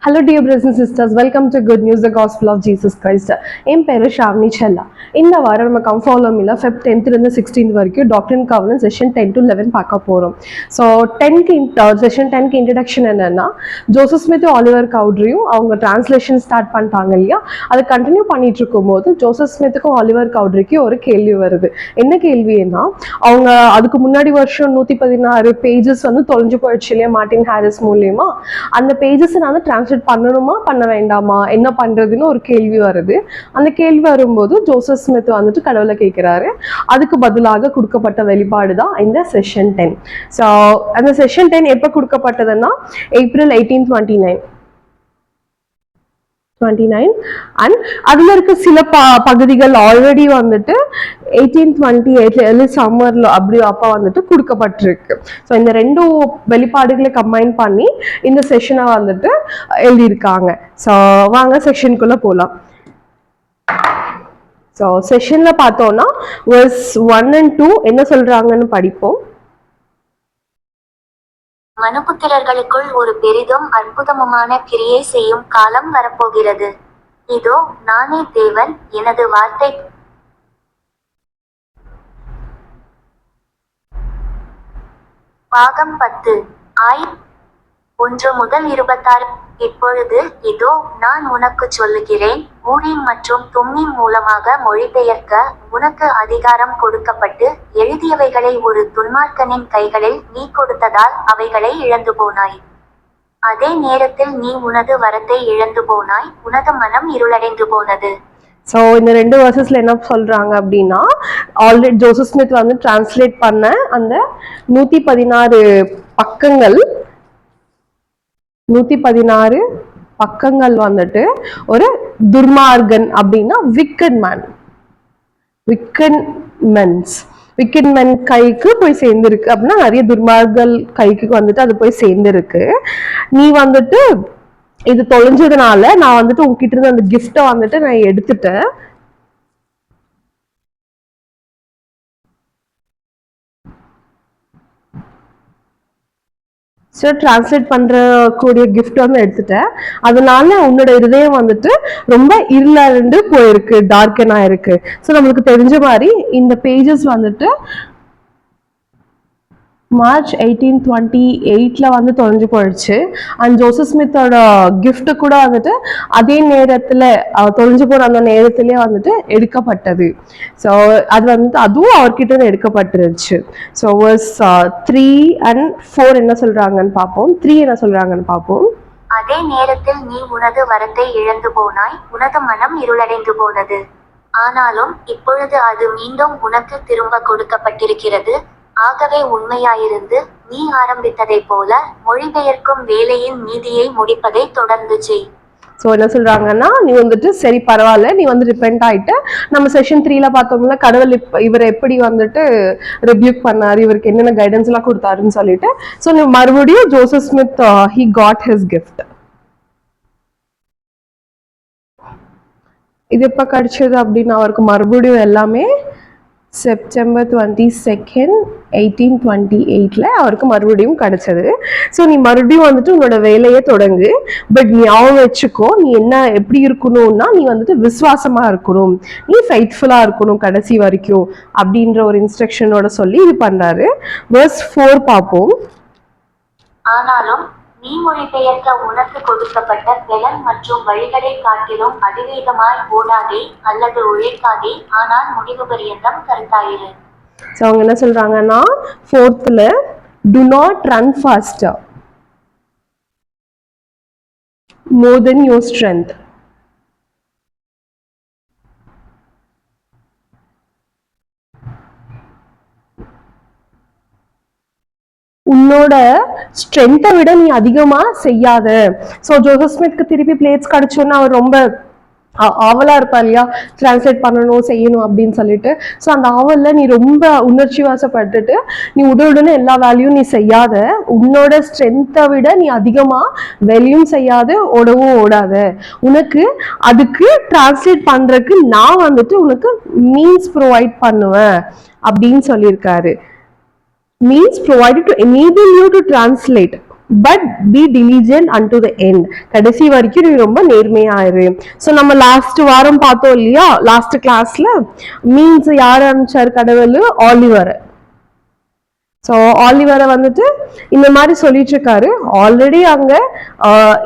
Hello dear brothers and sisters, welcome to Good News, the Gospel of Jesus Christ. என் பேரு ஷாவ்னி செல்லா. இந்த வாரம் நம்ம கம் ஃபாலோ மீல ஃபெப் 10th இருந்து 16th வரைக்கும் doctor and governance session 10 to 11 பார்க்க போகிறோம். ஸோ செஷன் 10க்கு இன்ட்ரடக்ஷன் என்னன்னா, ஜோசப் ஸ்மித் ஆலிவர் கவுட்ரியும் அவங்க டிரான்ஸ்லேஷன் ஸ்டார்ட் பண்ணிட்டாங்க இல்லையா, அதை கண்டினியூ பண்ணிட்டு இருக்கும்போது ஜோசப் ஸ்மித்துக்கும் ஆலிவர் கவுட்ரிக்கும் ஒரு கேள்வி வருது. என்ன கேள்வின்னா, அவங்க அதுக்கு முன்னாடி வருஷம் 116 பேஜஸ் வந்து தொலைஞ்சு போயிடுச்சு இல்லையா மார்ட்டின் ஹாரிஸ் மூலியமா, அந்த பேஜஸ் நான் டிரான்ஸ்லேட் பண்ணணுமா பண்ண வேண்டாமா என்ன பண்றதுன்னு ஒரு கேள்வி வருது. அந்த கேள்வி வரும்போது ஜோசப் ஸ்மித் வந்துட்டு கடவுளை கேட்கிறாரு. அதுக்கு பதிலாக கொடுக்கப்பட்ட வெளிப்பாடு தான் இந்த செஷன் 10. ஸோ அந்த செஷன் 10 எப்போ கொடுக்கப்பட்டதுன்னா ஏப்ரல் 1829 அண்ட் அதுல இருக்க சில பகுதிகள் ஆல்ரெடி வந்துட்டு 1828 early சம்மர்ல அப்படி அப்பா வந்துட்டு கொடுக்கப்பட்டிருக்கு. ஸோ இந்த ரெண்டு வெளிப்பாடுகளை கம்பைன் பண்ணி இந்த செஷனை வந்துட்டு எழுதியிருக்காங்க. ஸோ வாங்க செஷனுக்குள்ள போகலாம். ஸோ செஷன்ல பார்த்தோம்னா verse 1 and 2 என்ன சொல்றாங்கன்னு படிப்போம். மனுபுத்திரர்களுக்குள் ஒரு பெரிதும் அற்புதமுமான கிரியை செய்யும் காலம் வரப்போகிறது. இதோ நானே தேவன், எனது வார்த்தை பாகம் 10 1 முதல் 26. இப்பொழுது இதோ நான் உனக்கு சொல்லுகிறேன், ஊரீம் மற்றும் தும்மீம் மூலமாக மொழிபெயர்க்க உனக்கு அதிகாரம் கொடுக்கப்பட்டு எழுதியவைகளை ஒரு துன்மார்க்கனின் கைகளில் நீ கொடுத்ததால் அவைகளை இழந்து போனாய். அதே நேரத்தில் நீ உனது வரத்தை இழந்து போனாய், உனது மனம் இருளடைந்து போனது. ஸோ இந்த ரெண்டு வர்சஸ்ல என்ன சொல்றாங்க அப்படின்னா, ஆல்ரெடி ஜோசப் ஸ்மித் வந்து டிரான்ஸ்லேட் பண்ண அந்த 116 பக்கங்கள் 116 பக்கங்கள் வந்துட்டு ஒரு துர்மார்கன் அப்படின்னா விக்கட் மென் கைக்கு போய் சேர்ந்துருக்கு அப்படின்னா நிறைய துர்மார்கள் கைக்கு வந்துட்டு அது போய் சேர்ந்துருக்கு. நீ வந்துட்டு இது தொலைஞ்சதுனால நான் வந்துட்டு உங்ககிட்ட இருந்து அந்த கிஃப்டை வந்துட்டு நான் எடுத்துட்டேன். ஸோ டிரான்ஸ்லேட் பண்ற கூடிய கிஃப்ட் வந்து எடுத்துட்டேன். அதனால உன்னோட இருதயம் வந்துட்டு ரொம்ப இருளண்டு போயிருக்கு, டார்க்கனா இருக்கு. ஸோ நம்மளுக்கு தெரிஞ்ச மாதிரி இந்த பேஜஸ் வந்துட்டு மார்ச் 1828 வந்து தொலைஞ்சு போயிடுச்சு. அண்ட் ஜோசப் ஸ்மித்தோட கிஃப்ட் கூட வந்துட்டு அதே நேரத்துல தொலைஞ்சு போற அந்த நேரத்திலே வந்துட்டு எடுக்கப்பட்டது. ஸோ அது வந்துட்டு அதுவும் அவர்கிட்ட இருந்து எடுக்கப்பட்டுருச்சு. ஸோ verse 3 and 4 என்ன சொல்றாங்கன்னு பார்ப்போம். 3 என்ன சொல்றாங்கன்னு பார்ப்போம். அதே நேரத்தில் நீ உனது வரத்தை இழந்து போனாய், உனது மனம் இருளடைந்து போனது. ஆனாலும் இப்பொழுது அது மீண்டும் உனக்கு திரும்ப கொடுக்கப்பட்டிருக்கிறது. ஆகவே உண்மையாயிருந்து நீ ஆரம்பித்ததை போல மொழிபெயர்க்கும் வேலையின் மீதியை முடிப்பதை தொடர்ந்து செய். ஸோ என்ன சொல்றாங்கன்னா, நீ வந்துட்டு சரி பரவாயில்ல, நீ வந்து ரிப்பெண்ட் ஆயிட்டு நம்ம செஷன் 3ல பார்த்தோம்ல கடவுள் இவர் எப்படி வந்துட்டு ரிபியூக் பண்ணாரு, இவருக்கு என்னென்ன கைடன்ஸ் எல்லாம் கொடுத்தாருன்னு சொல்லிட்டு. ஸோ நீ மறுபடியும் Joseph Smith he got his gift. இது எப்ப கிடைச்சது அப்படின்னா அவருக்கு மறுபடியும் எல்லாமே செப்டம்பர் 22 1828 அவருக்கு மறுபடியும் கிடைச்சது. ஸோ நீ மறுபடியும் வந்துட்டு உன்னோட வேலையை தொடங்கு. பட் ஞாபகம் வச்சுக்கோ, நீ என்ன எப்படி இருக்கணும்னா நீ வந்துட்டு விசுவாசமா இருக்கணும், நீ ஃபெய்த்ஃபுல்லா இருக்கணும் கடைசி வரைக்கும் அப்படின்ற ஒரு இன்ஸ்ட்ரக்ஷனோட சொல்லி இது பண்றாரு. verse 4 பார்ப்போம். ஆனாலும் நீ மொழிபெயர்க்க உனக்கு கொடுக்கப்பட்ட பலன் மற்றும் வழிகளை காட்டிலும் அதிவேகமாய் ஓடாதே அல்லது உழைக்காதே, ஆனால் முடிவு பரியந்தம் கருத்தாயிரு. ஸோ அவங்க என்ன சொல்றாங்கன்னா 4th do not run faster more than your strength. உன்னோட ஸ்ட்ரென்த்தை விட நீ அதிகமா செய்யாத. ஸோ ஜோசப் ஸ்மித்க்கு திருப்பி பிளேட்ஸ் கிடைச்சோன்னா அவர் ரொம்ப ஆவலா இருப்பா இல்லையா, டிரான்ஸ்லேட் பண்ணணும் செய்யணும் அப்படின்னு சொல்லிட்டு. ஸோ அந்த ஆவல்ல நீ ரொம்ப உணர்ச்சி வாசப்பட்டுட்டு நீ உடனே எல்லா வேலையும் நீ செய்யாத. உன்னோட ஸ்ட்ரென்த்தை விட நீ அதிகமா வேலையும் செய்யாத, ஓடவும் ஓடாத. உனக்கு அதுக்கு டிரான்ஸ்லேட் பண்றதுக்கு நான் வந்துட்டு உனக்கு மீன்ஸ் ப்ரொவைட் பண்ணுவேன் அப்படின்னு சொல்லியிருக்காரு. Means provided to enable you to translate. But be diligent unto the end. கடைசி வரைக்கும் நீ ரொம்ப நேர்மையா இரு. ஸோ நம்ம லாஸ்ட் வாரம் பார்த்தோம் இல்லையா, லாஸ்ட் கிளாஸ்ல மீன்ஸ் யார் அனுப்பிச்சார் கடவுள்? ஆலிவர். ஸோ ஆலிவரை வந்துட்டு இந்த மாதிரி சொல்லிட்டு இருக்காரு. ஆல்ரெடி அங்க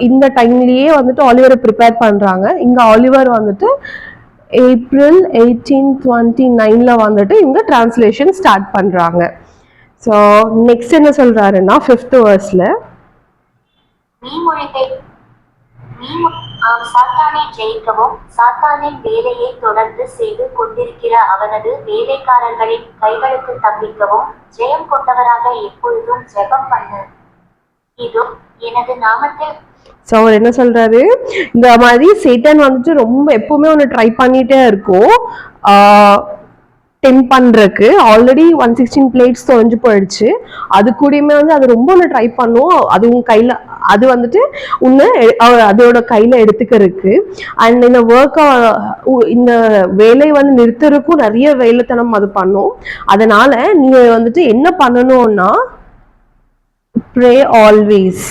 இந்த டைம்லயே வந்துட்டு ஆலிவரை ப்ரிப்பேர் பண்றாங்க. இங்க ஆலிவர் வந்துட்டு April 1829 வந்துட்டு இவங்க டிரான்ஸ்லேஷன் ஸ்டார்ட் பண்றாங்க. ஸோ நெக்ஸ்ட் என்ன சொல்றாருன்னா 5th verseல சாத்தானை ஜெயிக்கவும் சாத்தானின் வேலையை தொடர்ந்து செய்து கொண்டிருக்கிற அவனது வேலைக்காரர்களின் கைகளுக்கு தப்பிக்கவும் ஜெயம் கொண்டவராக எப்பொழுதும் ஜெபம் பண்ணு. இதோ எனது நாமத்தில். ஸோ அவர் என்ன சொல்றாரு, இந்த மாதிரி சேட்டன் வந்துட்டு ரொம்ப எப்பவுமே ஒன்று ட்ரை பண்ணிட்டே இருக்கும் டெம்ப் பண்றதுக்கு. ஆல்ரெடி 116 பிளேட்ஸ் தொலைஞ்சு போயிடுச்சு. அது கூடயுமே வந்து அது ரொம்ப ஒன்று ட்ரை பண்ணும். அது உன் கையில அது வந்துட்டு உன்னை அதோட கையில எடுத்துக்கிறதுக்கு. அண்ட் இந்த ஒர்க்கை இந்த வேலையை வந்து நிறுத்துறதுக்கும் நிறைய வேலைத்தனம் அது பண்ணும். அதனால நீங்க வந்துட்டு என்ன பண்ணணும்னா ப்ரே ஆல்வேஸ்,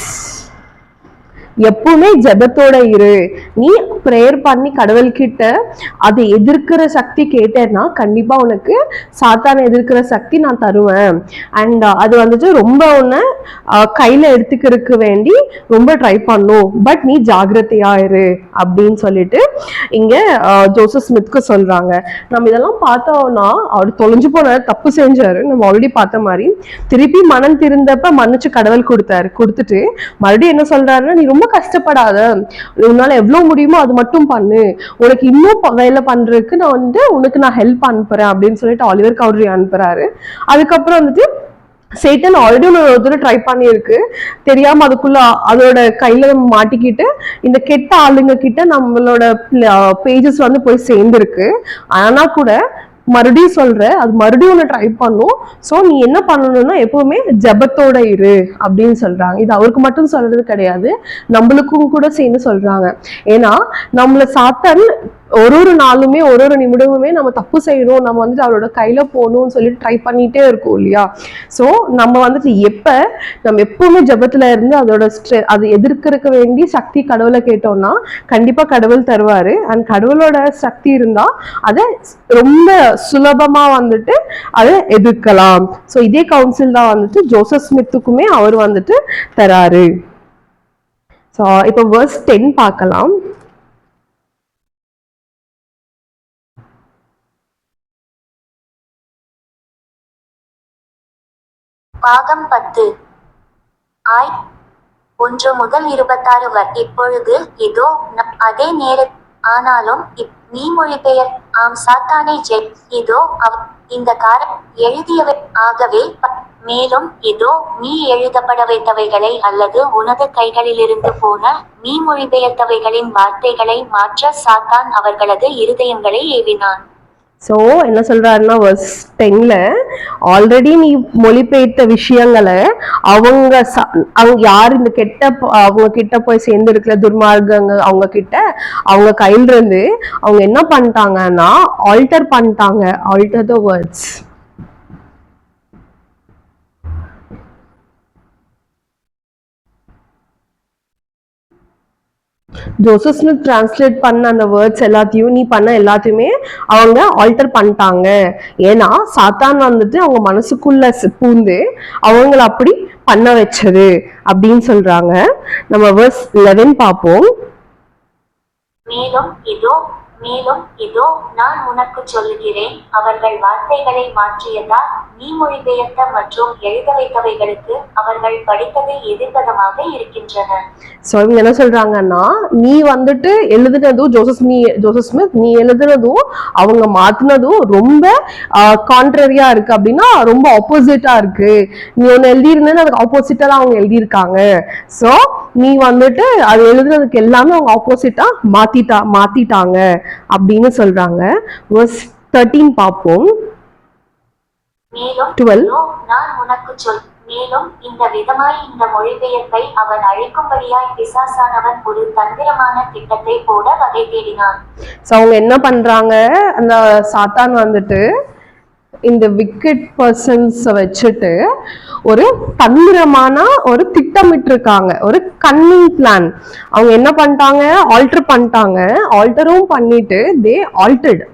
எப்பவுமே ஜெபத்தோட இரு. நீ ப்ரேயர் பண்ணி கடவுள்கிட்ட அதை எதிர்க்கிற சக்தி கேட்டேன்னா கண்டிப்பா உனக்கு சாத்தானை எதிர்க்கிற சக்தி நான் தருவேன். அண்ட் அது வந்துட்டு ரொம்ப உன்னை கையில எடுத்துக்கிறதுக்கு வேண்டி ரொம்ப ட்ரை பண்ணும். பட் நீ ஜாகிரதையா இரு அப்படின்னு சொல்லிட்டு இங்க ஜோசப் ஸ்மித்க்கு சொல்றாங்க. நம்ம இதெல்லாம் பார்த்தோம்னா அவர் தொலைஞ்சு போன தப்பு செஞ்சாரு, நம்ம ஆல்ரெடி பார்த்த மாதிரி. திருப்பி மனம் திருந்தப்ப மன்னிச்சு கடவுள் கொடுத்துட்டு மறுபடியும் என்ன சொல்றாருன்னா, நீ ரொம்ப கஷ்டப்படாத, உன்னால எவ்வளவு முடியுமோ அது மட்டும் பண்ணு, உனக்கு இன்னும் வேலை பண்றதுக்கு நான் வந்து உனக்கு நான் ஹெல்ப் அனுப்புறேன் அப்படின்னு சொல்லிட்டு ஆலிவர் கவுடரி அனுப்புறாரு. அதுக்கப்புறம் வந்துட்டு சேட்டன் ஆல்ரெடி ஒரு தடவை ட்ரை பண்ணியிருக்கு, தெரியாம அதுக்குள்ள அதோட கையில மாட்டிக்கிட்டு இந்த கெட்ட ஆளுங்க கிட்ட நம்மளோட பேஜஸ் வந்து போய் சேர்ந்துருக்கு. ஆனா கூட மறுபடியும் சொல்ற, அது மறுபடியும் ஒன்று ட்ரை பண்ணும். ஸோ நீ என்ன பண்ணணும்னா எப்பவுமே ஜபத்தோட இரு அப்படின்னு சொல்றாங்க. இது அவருக்கு மட்டும் சொல்றது கிடையாது, நம்மளுக்கும் கூட சேர்ந்து சொல்றாங்க. ஏன்னா நம்மள சாத்தான் ஒரு நாளுமே ஒரு நிமிடமுமே நம்ம தப்பு செய்யணும், நம்ம வந்துட்டு அவரோட கையில போகணும்னு சொல்லிட்டு ட்ரை பண்ணிட்டே இருக்கோம் இல்லையா. ஸோ நம்ம வந்துட்டு நம்ம எப்பவுமே ஜபத்துல இருந்து அதோட அது எதிர்க்கிறதுக்கு வேண்டி சக்தி கடவுளை கேட்டோம்னா கண்டிப்பா கடவுள் தருவாரு. அண்ட் கடவுளோட சக்தி இருந்தா அதை ரொம்ப சுலபமா வந்துட்டு அதை எதிர்க்கலாம். ஸோ இதே கவுன்சில் தான் வந்துட்டு ஜோசப் ஸ்மித்துக்குமே அவர் வந்துட்டு தராரு. ஸோ இப்போ verse 10 பார்க்கலாம். பாகம் 10 ஆய் 1 முதல் 26 வரை. இப்பொழுது இதோ அதே நேர ஆனாலும் நீ மொழிபெயர் சாத்தானை இதோ இந்த எழுதியவை ஆகவே மேலும் இதோ நீ எழுதப்பட வைத்தவைகளை அல்லது உனது கைகளிலிருந்து போன நீ மொழிபெயர்த்தவைகளின் வார்த்தைகளை மாற்ற சாத்தான் அவர்களது இருதயங்களை ஏவினான். ஸோ என்ன சொல்றாருன்னா verse 10ல ஆல்ரெடி நீ மொழிபெயர்த்த விஷயங்களை அவங்க யார் இந்த அவங்க கிட்ட போய் சேர்ந்து இருக்கிற துர்மார்க்கங்க அவங்க கிட்ட அவங்க கையில இருந்து அவங்க என்ன பண்ணிட்டாங்கன்னா ஆல்டர் பண்ணிட்டாங்க. Alter the words. Joseph Smith translate பண்ண அந்த வேர்ட்ஸ் எல்லாத்தையும் நீ பண்ண எல்லாத்தையுமே அவங்க ஆல்டர் பண்ணிட்டாங்க. ஏன்னா சாத்தான் வந்துட்டு அவங்க மனசுக்குள்ள பூந்து அவங்கள அப்படி பண்ண வச்சது அப்படின்னு சொல்றாங்க. நம்ம verse 11 பார்ப்போம். மேலும் இதோ நான் உனக்கு சொல்லுகிறேன், அவர்கள் வார்த்தைகளை மாற்றியதால் நீ மொழிபெயர்த்த மற்றும் எழுத வைத்தவைகளுக்கு அவர்கள் படித்தது எதிர்கதமாக இருக்கின்றன. ஸோ இவங்க என்ன சொல்றாங்கன்னா, நீ வந்துட்டு எழுதுனதும் ஜோசப் ஸ்மித் நீ எழுதுனதும் அவங்க மாத்தினதும் ரொம்ப கான்ட்ரரியா இருக்கு, அப்படின்னா ரொம்ப ஆப்போசிட்டா இருக்கு. நீ ஒன்னு எழுதியிருந்தேன்னு அதுக்கு ஆப்போசிட்டா தான் அவங்க எழுதியிருக்காங்க. ஸோ நீ வந்துட்டு அது எழுதுனதுக்கு எல்லாமே அவங்க ஆப்போசிட்டா மாத்திட்டாங்க அப்படின்னு சொல்றாங்க. verse 13 பார்ப்போம். மேலும் இந்த விதமாய் இந்த மொழிபெயர்ப்பை அவன் அழிக்கும்படியாய் பிசாசானவன் ஒரு தந்திரமான திட்டத்தை போட வகை தேடினான். சோ அவங்க என்ன பண்றாங்க, அந்த சாத்தான் வந்துட்டு இந்த விக்கெட் பர்சன்ஸை வச்சுட்டு ஒரு தந்திரமான ஒரு திட்டமிட்டு இருக்காங்க, ஒரு கன்னிங் பிளான். அவங்க என்ன பண்ணிட்டாங்க, ஆல்டர் பண்ணிட்டாங்க. ஆல்டரும் பண்ணிட்டு they altered.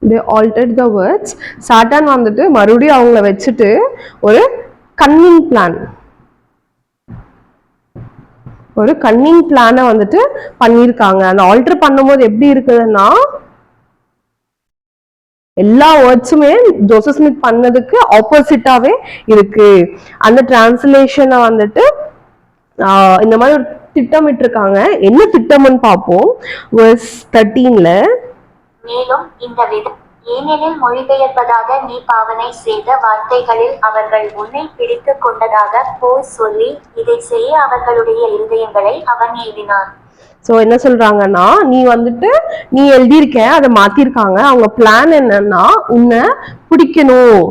they altered the words. Satan வந்துட்டு மறுபடியும் அவங்கள வச்சுட்டு ஒரு கன்னிங் பிளான், ஒரு கன்னிங் பிளானை வந்துட்டு பண்ணியிருக்காங்க. அந்த ஆல்டர் பண்ணும்போது எப்படி இருக்குதுன்னா, எல்லா வேர்ட்ஸுமே ஜோசப் ஸ்மித் பண்ணதுக்கு ஆப்போசிட்டாவே இருக்கு. அந்த டிரான்ஸ்லேஷனை வந்துட்டு இந்த மாதிரி ஒரு திட்டமிட்டு இருக்காங்க. என்ன திட்டம்னு பார்ப்போம். வெர்ஸ் 13ல, மேலும் இந்த ஏனெனில் மொழிபெயர்ப்பதாக நீ பாவனை செய்த வார்த்தைகளில் அவர்கள் உன்னை பிடித்துக் கொண்டதாக போய் சொல்லி இதை செய்ய அவர்களுடைய இருதயங்களை அவன் எழுதினான். ஸோ என்ன சொல்றாங்கன்னா, நீ வந்துட்டு நீ எழுதியிருக்க, அதை மாத்திருக்காங்க. அவங்க பிளான் என்னன்னா, உன்னை பிடிக்கணும்.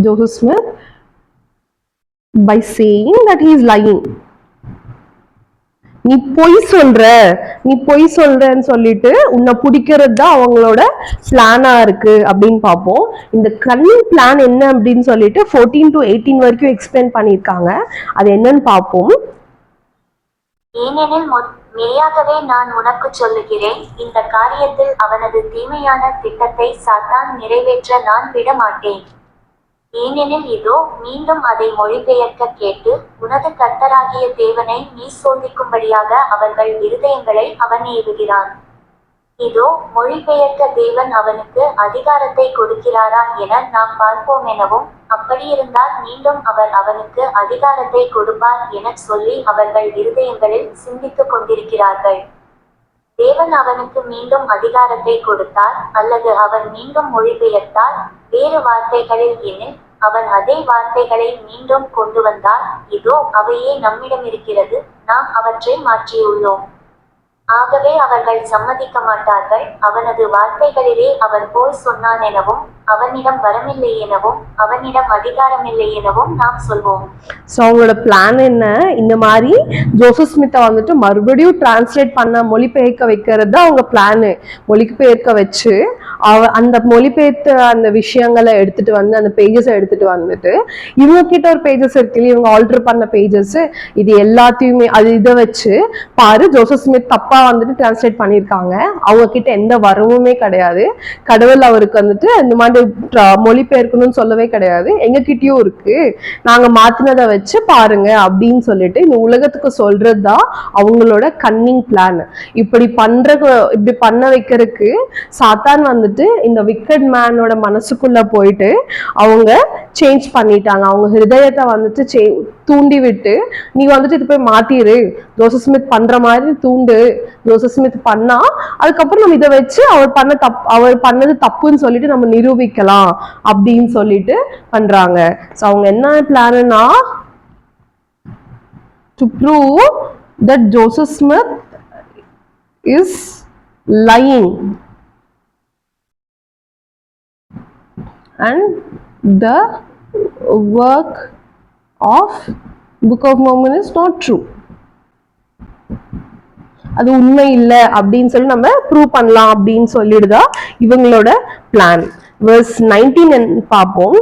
Joseph Smith by saying that he is lying. நீ பொய் சொல்றன்னு சொல்லிட்டு உன்னை பிடிக்கிறது தான் அவங்களோட பிளானா இருக்கு அப்படின்னு பார்ப்போம். இந்த கன்னிங் பிளான் என்ன அப்படின்னு சொல்லிட்டு 14 to 18 வரைக்கும் எக்ஸ்பிளைன் பண்ணியிருக்காங்க. அது என்னன்னு பார்ப்போம். ஏனெனில் மெய்யாகவே நான் உனக்கு சொல்லுகிறேன், இந்த காரியத்தில் அவனது தீமையான திட்டத்தை சாத்தான் நிறைவேற்ற நான் விட மாட்டேன். ஏனெனில் இதோ மீண்டும் அதை மொழிபெயர்க்க கேட்டு உனது கர்த்தராகிய தேவனை நீ சோதிக்கும்படியாக அவர்கள் இருதயங்களை அவன் ஏவுகிறான். இதோ மொழிபெயர்க்க தேவன் அவனுக்கு அதிகாரத்தை கொடுக்கிறாரா என நாம் பார்ப்போம் எனவும், அப்படியிருந்தால் மீண்டும் அவர் அவனுக்கு அதிகாரத்தை கொடுப்பார் என சொல்லி அவர்கள் இருதயங்களில் சிந்தித்துக் கொண்டிருக்கிறார்கள். தேவன் அவனுக்கு மீண்டும் அதிகாரத்தை கொடுத்தார் அல்லது அவன் மீண்டும் மொழிபெயர்த்தார், வேறு வார்த்தைகளில் எனில் அவன் அதே வார்த்தைகளை மீண்டும் கொண்டு வந்தார், இதோ அவையே நம்மிடமிருக்கிறது, நாம் அவற்றை மாற்றியுள்ளோம். ஆகவே அவர்கள் சம்மதிக்க மாட்டார்கள். அவனது வார்த்தைகளிலே அவன் போய் சொன்னான் எனவும், அவனிடம் வரமில்லை எனவும், அவனிடம் அதிகாரமில்லை எனவும் நாம் சொல்வோம். ஸோ அவங்களோட பிளான் என்ன, இந்த மாதிரி ஜோசப் ஸ்மித்தை வந்துட்டு மறுபடியும் டிரான்ஸ்லேட் பண்ண மொழிபெயர்க்க வைக்கிறது தான் அவங்க பிளானு. மொழிபெயர்க்க வச்சு அந்த மொழிபெயர்த்த அந்த விஷயங்களை எடுத்துட்டு வந்து, அந்த பேஜஸை எடுத்துட்டு வந்துட்டு, இவங்க கிட்ட ஒரு பேஜஸ் இருக்கு, இவங்க ஆல்டர் பண்ண பேஜஸ், இது எல்லாத்தையுமே இதை வச்சு பாரு, ஜோசப் ஸ்மித் தப்பா வந்துட்டு டிரான்ஸ்லேட் பண்ணியிருக்காங்க, அவங்க கிட்ட எந்த வரவுமே கிடையாது, கடவுள் அவருக்கு வந்துட்டு இந்த மாதிரி மொழிபெயர்க்கணும்னு சொல்லவே கிடையாது, எங்க கிட்டயும் இருக்கு, நாங்க மாத்தினதை வச்சு பாருங்க அப்படின்னு சொல்லிட்டு இந்த உலகத்துக்கு சொல்றதுதான் அவங்களோட கன்னிங் பிளான். இப்படி பண்ண வைக்கிறதுக்கு சாத்தான் வந்துட்டு இந்த விக்கெட் மேனோட மனசுக்குள்ள போயிட்டு அவங்க சேஞ்ச் பண்ணிட்டாங்க. அவங்க ஹிருதயத்தை வந்துட்டு தூண்டி விட்டு, நீ வந்துட்டு இது போய் மாத்திரு, ஜோசப் ஸ்மித் பண்ற மாதிரி தூண்டு, ஜோசப் ஸ்மித் பண்ணா அதுக்கப்புறம் நம்ம இதை வச்சு அவர் பண்ணது தப்புன்னு சொல்லிட்டு நம்ம நிரூபிக்கலாம் அப்படின்னு சொல்லிட்டு பண்றாங்க. ஸோ அவங்க என்ன பிளான்னா, to prove that Joseph Smith is lying and the work of Book of Mormon is not true. அது உண்மை இல்லை அப்படின்னு சொல்லி நம்ம ப்ரூவ் பண்ணலாம் அப்படின்னு சொல்லிடுதா இவங்களோட பிளான். வெர்ஸ் 19 பார்ப்போம்.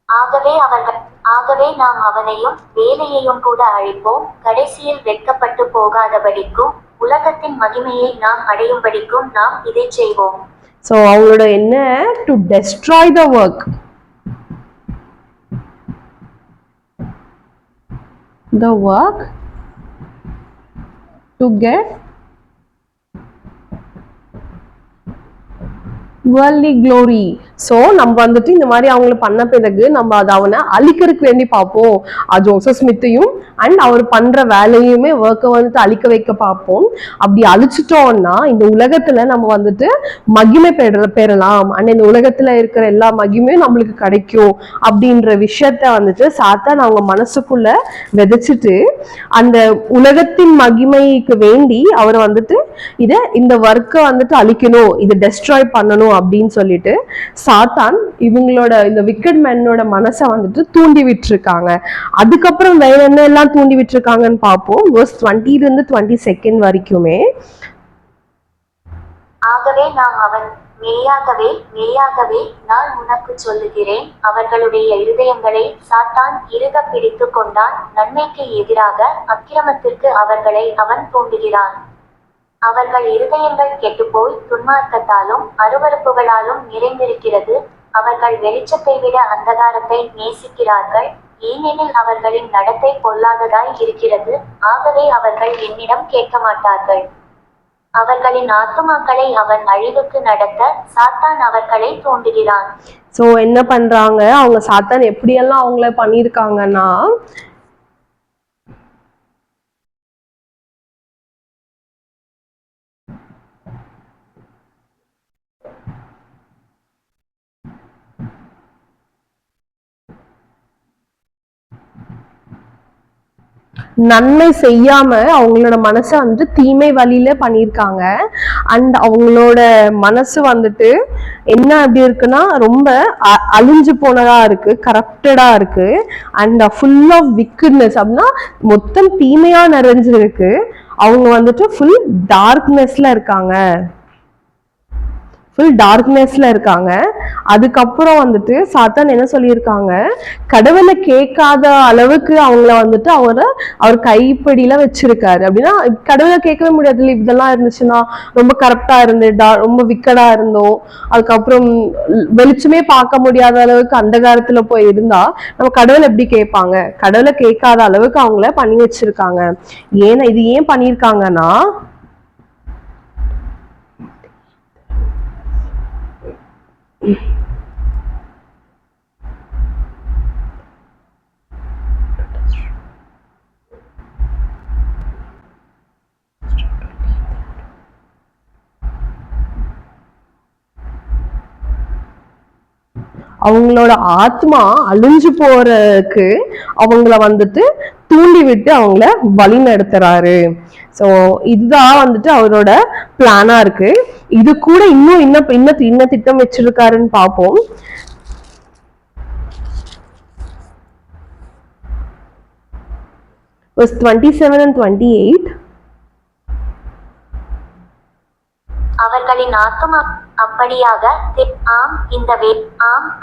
ஆகவே நாம் அவனையும் வேலையையும் கூட அழிப்போம், கடைசியில் வெட்கப்பட்டு போகாதபடிக்கும் உலகத்தின் மகிமையை நாம் அடையும்படிக்கும் நாம் இதை செய்வோம். ஸோ அவங்களோட என்ன, to destroy the work, the work to get worldly glory. So நம்ம வந்துட்டு இந்த மாதிரி அவங்கள பண்ண பிறகு நம்ம அதை அவனை அழிக்கிறதுக்கு வேண்டி பார்ப்போம். ஜோசப் ஸ்மித்தையும் அண்ட் அவர் பண்ற வேலையுமே ஒர்க்கை வந்துட்டு அழிக்க வைக்க பார்ப்போம். அப்படி அழிச்சிட்டோம்னா இந்த உலகத்துல நம்ம வந்துட்டு மகிமை பெறலாம் அண்ட் இந்த உலகத்துல இருக்கிற எல்லா மகிமையும் நம்மளுக்கு கிடைக்கும் அப்படின்ற விஷயத்த வந்துட்டு சாத்தான் அவங்க மனசுக்குள்ள விதைச்சிட்டு அந்த உலகத்தின் மகிமைக்கு வேண்டி அவர் வந்துட்டு இந்த ஒர்க்கை வந்துட்டு அழிக்கணும், இதை டெஸ்ட்ராய் பண்ணணும் அப்படின்னு சொல்லிட்டு சாத்தான் இவங்களோட இந்த விக்கெட் மேனோட மனசை வந்துட்டு தூண்டி விட்டுருக்காங்க. அதுக்கப்புறம் வேற என்ன எல்லாம் தூண்டி விட்டுருக்காங்கன்னு பார்ப்போம். verse 20 இருந்து 22 வரைக்குமே. ஆகவே மெய்யாகவே மெய்யாகவே நான் உனக்கு சொல்லுகிறேன், அவர்களுடைய இருதயங்களை சாத்தான் இறுக பிடித்து கொண்டான், நன்மைக்கு எதிராக அக்கிரமத்திற்கு அவர்களை அவன் தூண்டுகிறான். அவர்கள் இருதயங்கள் கெட்டுப்போய் துன்மார்க்கத்தாலும் அருவருப்புகளாலும் நிறைந்திருக்கிறது. அவர்கள் வெளிச்சத்தை விட அந்தகாரத்தை நேசிக்கிறார்கள், ஏனெனில் அவர்களின் நடத்தை பொல்லாததாய் இருக்கிறது. ஆகவே அவர்கள் என்னிடம் கேட்க மாட்டார்கள். அவர்களின் ஆத்துமாக்களை அவன் அழிவுக்கு நடத்த சாத்தான் அவர்களை தூண்டுகிறான். சோ என்ன பண்றாங்க அவங்க, சாத்தான் எப்படியெல்லாம் அவங்கள பண்ணிருக்காங்கன்னா, நன்மை செய்யாம அவங்களோட மனசை வந்துட்டு தீமை வழியில பண்ணியிருக்காங்க. அண்ட் அவங்களோட மனசு வந்துட்டு என்ன அப்படி இருக்குன்னா ரொம்ப அழிஞ்சு போனதா இருக்கு, கரப்டடா இருக்கு. அண்ட் ஃபுல் ஆஃப் விக்கட்னஸ் அப்படின்னா மொத்தம் தீமையா நிறைஞ்சிருக்கு. அவங்க வந்துட்டு ஃபுல் டார்க்னஸ்ல இருக்காங்க, ஃபுல் டார்க்னஸ்ல இருக்காங்க. அதுக்கப்புறம் வந்துட்டு சாத்தான் என்ன சொல்லியிருக்காங்க, கடவுளை கேட்காத அளவுக்கு அவங்கள வந்துட்டு அவர் கைப்பிடியில வச்சிருக்காரு. அப்படின்னா கடவுளை கேட்கவே முடியாது இல்லை, இதெல்லாம் இருந்துச்சுன்னா ரொம்ப கரெக்டா இருந்து ரொம்ப விக்கடா இருந்தோம், அதுக்கப்புறம் வெளிச்சமே பார்க்க முடியாத அளவுக்கு அந்த காலத்துல போய் இருந்தா நம்ம கடவுளை எப்படி கேட்பாங்க? கடவுளை கேட்காத அளவுக்கு அவங்கள பண்ணி வச்சிருக்காங்க. இது ஏன் பண்ணியிருக்காங்கன்னா, அவங்களோட ஆத்மா அழிஞ்சு போறதுக்கு அவங்கள வந்துட்டு தூண்டி விட்டு அவங்கள வழி நடத்துறாரு. ஸோ இதுதான் வந்துட்டு அவரோட பிளானா இருக்கு. இது கூட இன்னும் திட்டம் வச்சிருக்காருன்னு பார்ப்போம். verse 27 and 28. அவர்களின் ஆத்துமா அப்படியாக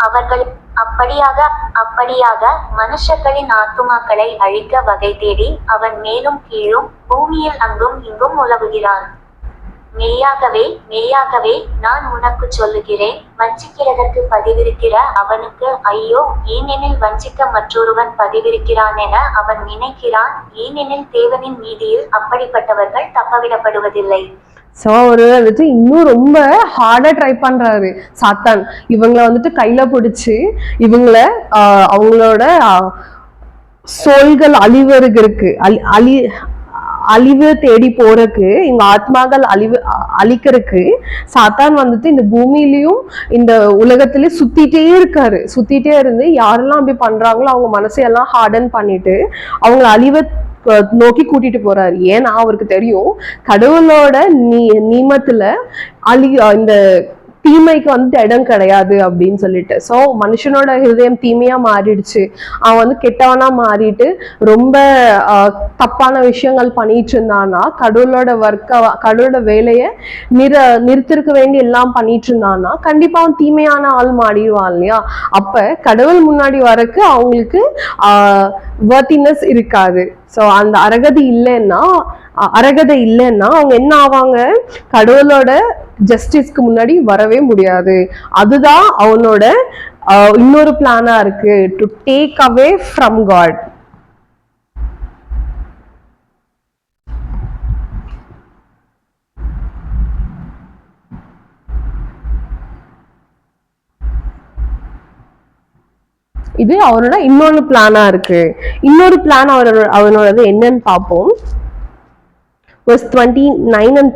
அவர்கள் அப்படியாக மனுஷர்களின் ஆத்துமாக்களை அழிக்க வகை தேடி அவன் மேலும் கீழும் பூமியில் அங்கும் இங்கும் உலவுகிறான். மெய்யாகவே நான் உனக்கு சொல்லுகிறேன், வஞ்சிக்கிறதற்கு பதிவிருக்கிற அவனுக்கு ஐயோ, ஏனெனில் வஞ்சிக்க மற்றொருவன் பதிவிருக்கிறான் என அவன் நினைக்கிறான், ஏனெனில் தேவனின் நீதியில் அப்படிப்பட்டவர்கள் தப்பவிடப்படுவதில்லை. ஸோ அவரு வந்துட்டு இன்னும் ரொம்ப ஹார்டா ட்ரை பண்றாரு சாத்தான். இவங்களை வந்துட்டு கையில பிடிச்சி இவங்கள அவங்களோட சோல்கள் அழிவருக்கு அழிவு தேடி போறதுக்கு, இவங்க ஆத்மாக்கள் அழிக்கிறதுக்கு சாத்தான் வந்துட்டு இந்த பூமியிலையும் இந்த உலகத்திலயும் சுத்திட்டே இருந்து யாரெல்லாம் அப்படி பண்றாங்களோ அவங்க மனசையெல்லாம் ஹார்டன் பண்ணிட்டு அவங்களை அழிவை நோக்கி கூட்டிட்டு போறாரு. ஏன்னா அவருக்கு தெரியும் கடவுளோட நியமத்துல இந்த தீமைக்கு வந்துட்டு இடம் கிடையாது அப்படின்னு சொல்லிட்டு. ஸோ மனுஷனோட ஹிருதயம் தீமையா மாறிடுச்சு, அவன் வந்து கெட்டவனா மாறிட்டு ரொம்ப தப்பான விஷயங்கள் பண்ணிட்டு இருந்தானா, கடவுளோட வேலையை நிறுத்திருக்க வேண்டி எல்லாம் பண்ணிட்டு இருந்தானா கண்டிப்பா அவன் தீமையான ஆள் மாறிடுவான் இல்லையா? அப்ப கடவுள் முன்னாடி வரக்கு அவங்களுக்கு வர்த்தினஸ் இருக்காது. ஸோ அந்த அருகதை இல்லைன்னா அவங்க என்ன ஆவாங்க, கடவுளோட ஜஸ்டிஸ்க்கு முன்னாடி வரவே முடியாது. அதுதான் அவனோட இன்னொரு பிளானா இருக்கு, to take away from God. இது அவரோட இன்னொரு பிளானா இருக்கு. இன்னொரு பிளான் அவனோடது என்னன்னு பார்ப்போம். verse 29 and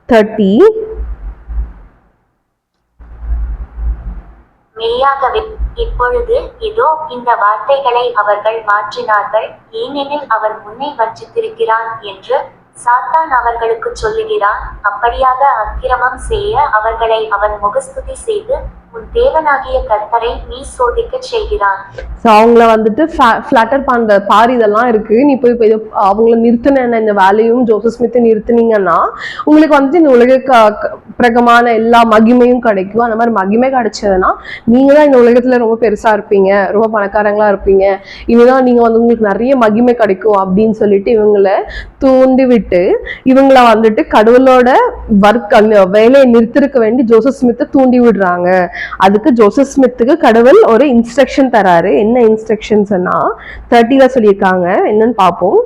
30. மெய்யாகவே இப்பொழுது இதோ இந்த வார்த்தைகளை அவர்கள் மாற்றினார்கள், ஏனெனில் அவன் உன்னை வஞ்சித்திருக்கிறான் என்று சாத்தான் அவர்களுக்குச் சொல்லுகிறான். அப்படியாக அக்கிரமம் செய்ய அவர்களை அவன் முகஸ்துதி செய்து உன் தேவனாகிய கர்த்தரை நீ சோதிக்கச் செய்கிறான். அவங்கள வந்துட்டு ஃபிளட்டர் பண்ற பாரு, இதெல்லாம் இருக்கு, நீ போய் அவங்கள நிறுத்தின இந்த வேலையும் ஜோசப் ஸ்மித்தை நிறுத்தினீங்கன்னா உங்களுக்கு வந்துட்டு இந்த உலக பிரகமான எல்லா மகிமையும் கிடைக்கும். அந்த மாதிரி மகிமை கிடைச்சதுன்னா நீங்க தான் இந்த உலகத்துல ரொம்ப பெருசா இருப்பீங்க, ரொம்ப பணக்காரங்களா இருப்பீங்க, இதுதான் நீங்க வந்து உங்களுக்கு நிறைய மகிமை கிடைக்கும் அப்படின்னு சொல்லிட்டு இவங்களை தூண்டி விட்டு இவங்கள வந்துட்டு கடவுளோட ஒர்க் அந்த வேலையை நிறுத்திருக்க வேண்டி ஜோசப் ஸ்மித்தை தூண்டி விடுறாங்க. அதுக்கு ஜோசப் ஸ்மித்துக்கு கடவுள் ஒரு இன்ஸ்ட்ரக்ஷன் தராரு. என்ன இன்ஸ்ட்ரக்ஷன்ஸ்னா 30ல சொல்லியிருக்காங்க, என்னன்னு பார்ப்போம்.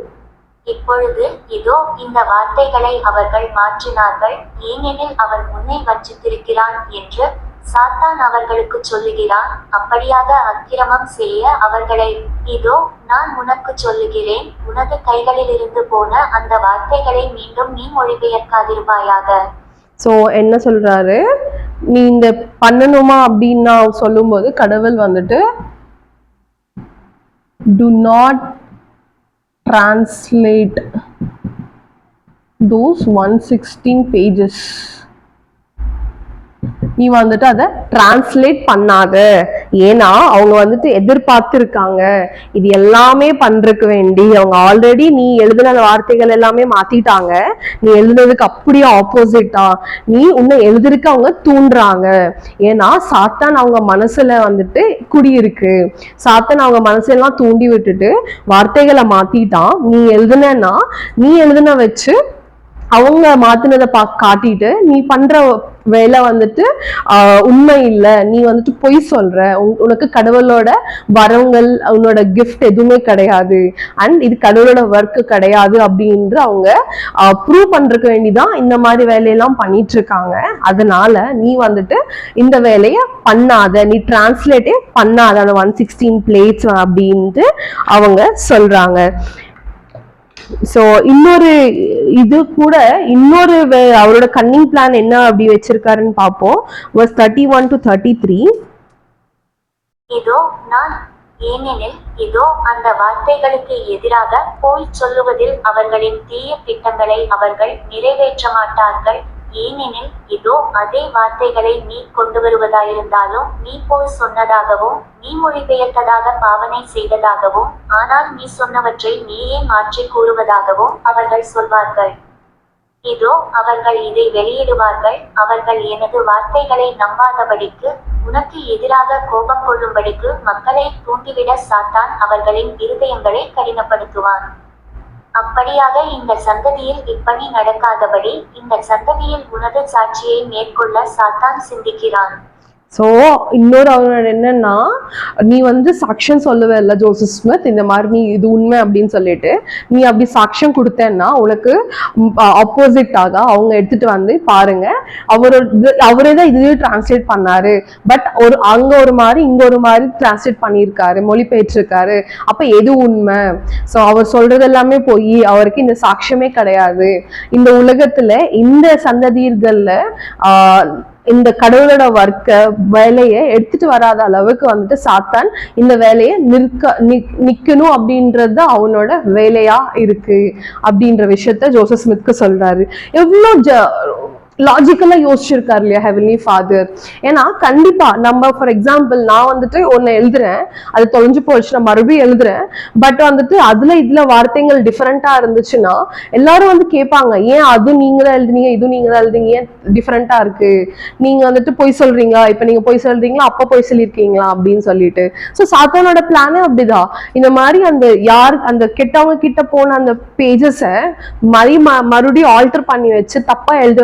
இப்பொழுது இதோ இந்த வார்த்தைகளை அவர்கள் மாற்றினார்கள், ஏனெனில் அவன் உன்னை வஞ்சித்திருக்கிறான் என்று சாத்தான் அவர்களுக்கு சொல்லுகிறான். அப்படியாக அக்கிரமம் செய்ய அவர்களை இதோ நான் உனக்கு சொல்லுகிறேன், உனது கைகளிலிருந்து போன அந்த வார்த்தைகளை மீண்டும் நீ மொழிபெயர்க்காதிருப்பாயாக. ஸோ என்ன சொல்றாரு, நீ இந்த பண்ணணுமா அப்படின்னு நான் சொல்லும்போது கடவுள் வந்துட்டு do not translate those 116 pages. நீ வந்துட்டு அதை டிரான்ஸ்லேட் பண்ணாத, ஏன்னா அவங்க வந்துட்டு எதிர்பார்த்துருக்காங்க இது எல்லாமே பண்றதுக்கு வேண்டி. அவங்க ஆல்ரெடி நீ எழுதின வார்த்தைகள் எல்லாமே மாத்திட்டாங்க, நீ எழுதுனதுக்கு அப்படியே ஆப்போசிட்டா நீ உன்னை எழுதிருக்க அவங்க தூண்டுறாங்க. ஏன்னா சாத்தான் அவங்க மனசுல வந்துட்டு குடியிருக்கு, சாத்தான் அவங்க மனசெல்லாம் தூண்டி விட்டுட்டு வார்த்தைகளை மாத்திட்டான். நீ எழுதுன வச்சு அவங்க மாத்தினதை காட்டிட்டு நீ பண்ற வேலை வந்துட்டு உண்மை இல்லை, நீ வந்துட்டு பொய் சொல்ற, உனக்கு கடவுளோட வரங்கள் உன்னோட கிஃப்ட் எதுவுமே கிடையாது, அண்ட் இது கடவுளோட ஒர்க் கிடையாது அப்படின்னு அவங்க ப்ரூவ் பண்றதுக்கு வேண்டிதான் இந்த மாதிரி வேலையெல்லாம் பண்ணிட்டு இருக்காங்க. அதனால நீ வந்துட்டு இந்த வேலையை பண்ணாத, நீ டிரான்ஸ்லேட்டே பண்ணாத அந்த 116 பிளேட்ஸ் அப்படின்ட்டு அவங்க சொல்றாங்க. ஸோ இன்னொரு இது கூட இன்னொரு அவரோட கன்னிங் பிளான் என்ன அப்படி வச்சிருக்காருன்னு பார்ப்போம். verse 31 to 33. இதோ நான் ஏனெனில் இதோ அந்த வார்த்தைகளுக்கு எதிராக போய் சொல்லுவதில் அவர்களின் தீய திட்டங்களை அவர்கள் நிறைவேற்ற மாட்டார்கள். ஏனெனில் இதோ அதே வார்த்தைகளை நீ கொண்டு வருவதாயிருந்தாலும் நீ போய் சொன்னதாகவும் நீ மொழிபெயர்த்ததாக பாவனை செய்ததாகவும் ஆனால் நீ சொன்னவற்றை நீயே மாற்றி கூறுவதாகவும் அவர்கள் சொல்வார்கள். இதோ அவர்கள் இதை வெளியிடுவார்கள், அவர்கள் எனது வார்த்தைகளை நம்பாதபடிக்கு உனக்கு எதிராக கோபம் கொள்ளும்படிக்கு மக்களை தூண்டிவிட சாத்தான் அவர்களின் இருதயங்களை கடினப்படுத்துவான். அப்படியாக இந்த சந்ததியில் இப்பணி நடக்காதபடி இந்த சந்ததியில் உனது சாட்சியை மேற்கொள்ள சாத்தான் சிந்திக்கிறான். ஸோ இன்னொரு அவரோட என்னன்னா, நீ வந்து சாட்சியம் சொல்லவே இல்லை ஜோசப் ஸ்மித், இந்த மாதிரி நீ இது உண்மை அப்படின்னு சொல்லிட்டு நீ அப்படி சாட்சியம் கொடுத்தேன்னா உனக்கு ஆப்போசிட்டாக அவங்க எடுத்துட்டு வந்து பாருங்க, அவரே தான் இதுலேயும் டிரான்ஸ்லேட் பண்ணாரு, பட் அங்க ஒரு மாதிரி இங்க ஒரு மாதிரி டிரான்ஸ்லேட் பண்ணியிருக்காரு, மொழிபெயர்த்திருக்காரு, அப்ப எது உண்மை? ஸோ அவர் சொல்றது எல்லாமே போய் அவருக்கு இந்த சாட்சியமே கிடையாது. இந்த உலகத்துல இந்த சந்ததியர்கள்ல இந்த கடவுளோட வேலையை எடுத்துட்டு வராத அளவுக்கு வந்துட்டு சாத்தான் இந்த வேலையை நிக்கணும் அப்படின்றது அவனோட வேலையா இருக்கு அப்படின்ற விஷயத்த ஜோசப் ஸ்மித்க்கு சொல்றாரு. எவ்வளவு லாஜிக்கலா யோசிச்சிருக்காரு இல்லையா ஹெவன்லி ஃபாதர். ஏன்னா கண்டிப்பா நம்ம ஃபார் எக்ஸாம்பிள் நான் வந்துட்டு ஒன்னு எழுதுறேன், அது தொலைஞ்சு போச்சு, நான் மறுபடியும் எழுதுறேன், பட் வந்துட்டு இதுல வார்த்தைகள் டிஃபரெண்டா இருந்துச்சுன்னா எல்லாரும் வந்து கேட்பாங்க, ஏன் அது நீங்க தான் எழுதுனீங்க, இது நீங்க தான் எழுதுனீங்க, ஏன் டிஃபரெண்டா இருக்கு, நீங்க வந்துட்டு பொய் சொல்றீங்களா, இப்ப நீங்க பொய் சொல்றீங்களா, அப்ப பொய் சொல்லியிருக்கீங்களா அப்படின்னு சொல்லிட்டு. ஸோ சாத்தானோட பிளானே அப்படிதான். இந்த மாதிரி அந்த கெட்டவங்க கிட்ட போன அந்த பேஜஸை மறுபடியும் ஆல்டர் பண்ணி வச்சு தப்பா எழுத